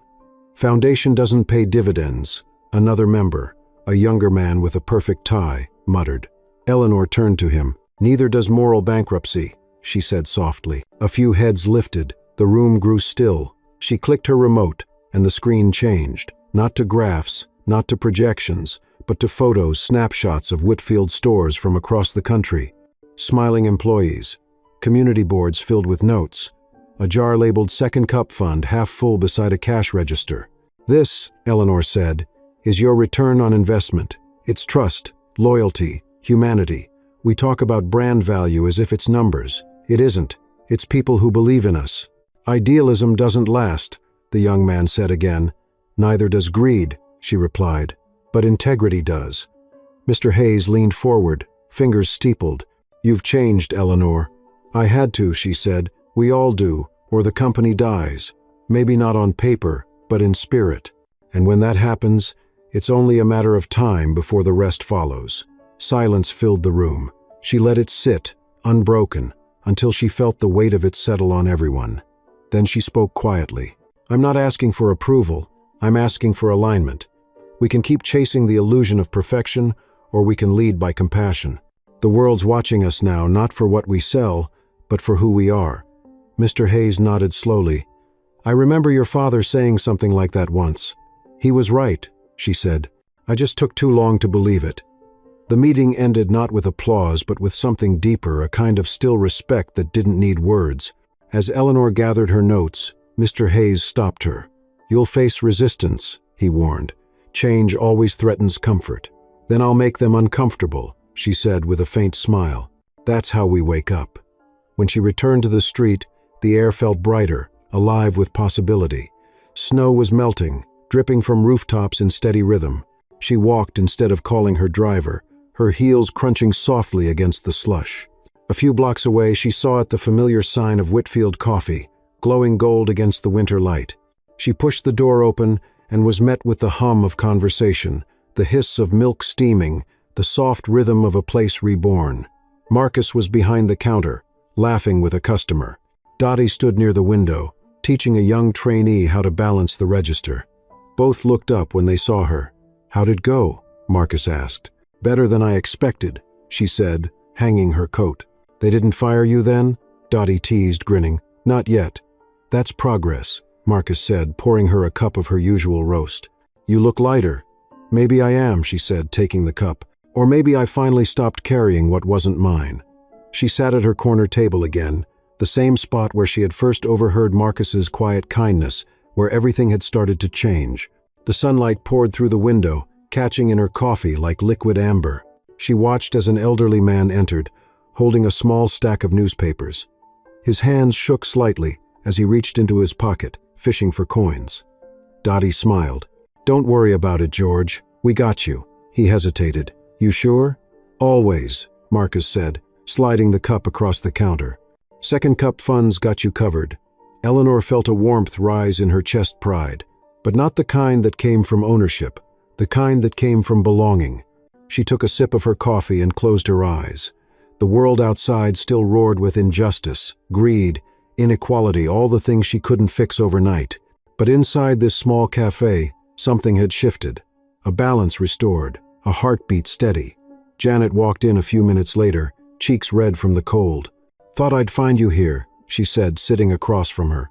Foundation doesn't pay dividends," another member, a younger man with a perfect tie, muttered. Eleanor turned to him. "Neither does moral bankruptcy," she said softly. A few heads lifted. The room grew still. She clicked her remote, and the screen changed. Not to graphs, not to projections, but to photos, snapshots of Whitfield stores from across the country. Smiling employees. Community boards filled with notes. A jar labeled Second Cup Fund half full beside a cash register. "This," Eleanor said, "is your return on investment. It's trust, loyalty, humanity. We talk about brand value as if it's numbers. It isn't. It's people who believe in us. Idealism doesn't last, the young man said again. Neither does greed, she replied. But integrity does. Mr. Hayes leaned forward, fingers steepled. You've changed, Eleanor. I had to, she said. We all do, or the company dies. Maybe not on paper, but in spirit. And when that happens, it's only a matter of time before the rest follows. Silence filled the room. She let it sit, unbroken, until she felt the weight of it settle on everyone. Then she spoke quietly. I'm not asking for approval. I'm asking for alignment. We can keep chasing the illusion of perfection, or we can lead by compassion. The world's watching us now, not for what we sell, but for who we are. Mr. Hayes nodded slowly. I remember your father saying something like that once. He was right, she said. I just took too long to believe it. The meeting ended not with applause, but with something deeper, a kind of still respect that didn't need words. As Eleanor gathered her notes, Mr. Hayes stopped her. You'll face resistance, he warned. Change always threatens comfort. Then I'll make them uncomfortable, she said with a faint smile. That's how we wake up. When she returned to the street, the air felt brighter, alive with possibility. Snow was melting, dripping from rooftops in steady rhythm. She walked instead of calling her driver, her heels crunching softly against the slush. A few blocks away, she saw the familiar sign of Whitfield Coffee, glowing gold against the winter light. She pushed the door open and was met with the hum of conversation, the hiss of milk steaming, the soft rhythm of a place reborn. Marcus was behind the counter, laughing with a customer. Dottie stood near the window, teaching a young trainee how to balance the register. Both looked up when they saw her. How'd it go? Marcus asked. Better than I expected, she said, hanging her coat. They didn't fire you then? Dottie teased, grinning. Not yet. That's progress, Marcus said, pouring her a cup of her usual roast. You look lighter. Maybe I am, she said, taking the cup. Or maybe I finally stopped carrying what wasn't mine. She sat at her corner table again, the same spot where she had first overheard Marcus's quiet kindness, where everything had started to change. The sunlight poured through the window, catching in her coffee like liquid amber. She watched as an elderly man entered, holding a small stack of newspapers. His hands shook slightly as he reached into his pocket, fishing for coins. Dottie smiled. Don't worry about it, George. We got you. He hesitated. You sure? Always, Marcus said, sliding the cup across the counter. Second cup funds got you covered. Eleanor felt a warmth rise in her chest pride, but not the kind that came from ownership, the kind that came from belonging. She took a sip of her coffee and closed her eyes. The world outside still roared with injustice, greed, inequality, all the things she couldn't fix overnight. But inside this small cafe, something had shifted. A balance restored, a heartbeat steady. Janet walked in a few minutes later, cheeks red from the cold. Thought I'd find you here, she said, sitting across from her.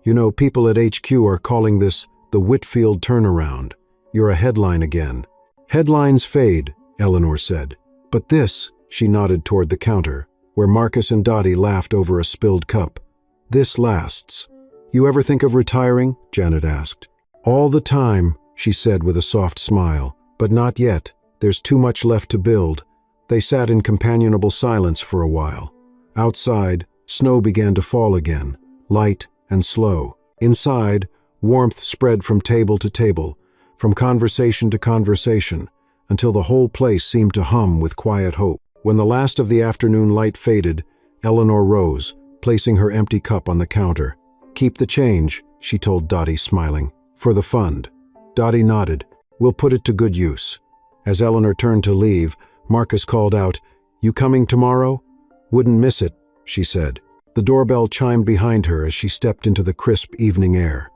You know, people at HQ are calling this the Whitfield turnaround. You're a headline again. Headlines fade, Eleanor said. But this, she nodded toward the counter, where Marcus and Dottie laughed over a spilled cup. This lasts. You ever think of retiring? Janet asked. All the time, she said with a soft smile. But not yet. There's too much left to build. They sat in companionable silence for a while. Outside, snow began to fall again, light and slow. Inside, warmth spread from table to table, from conversation to conversation, until the whole place seemed to hum with quiet hope. When the last of the afternoon light faded, Eleanor rose, placing her empty cup on the counter. Keep the change, she told Dottie, smiling. For the fund. Dottie nodded. We'll put it to good use. As Eleanor turned to leave, Marcus called out, You coming tomorrow? Wouldn't miss it, she said. The doorbell chimed behind her as she stepped into the crisp evening air.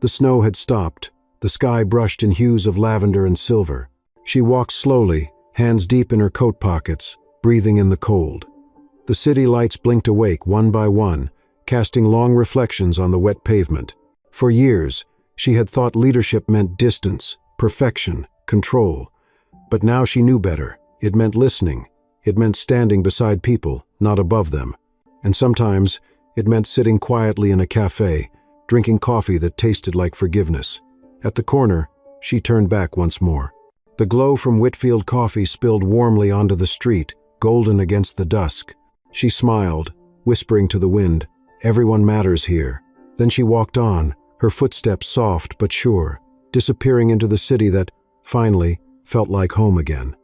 The snow had stopped, the sky brushed in hues of lavender and silver. She walked slowly, hands deep in her coat pockets, breathing in the cold. The city lights blinked awake one by one, casting long reflections on the wet pavement. For years, she had thought leadership meant distance, perfection, control. But now she knew better. It meant listening. It meant standing beside people, not above them. And sometimes, it meant sitting quietly in a cafe, drinking coffee that tasted like forgiveness. At the corner, she turned back once more. The glow from Whitfield coffee spilled warmly onto the street, golden against the dusk. She smiled, whispering to the wind, "Everyone matters here." Then she walked on, her footsteps soft but sure, disappearing into the city that, finally, felt like home again.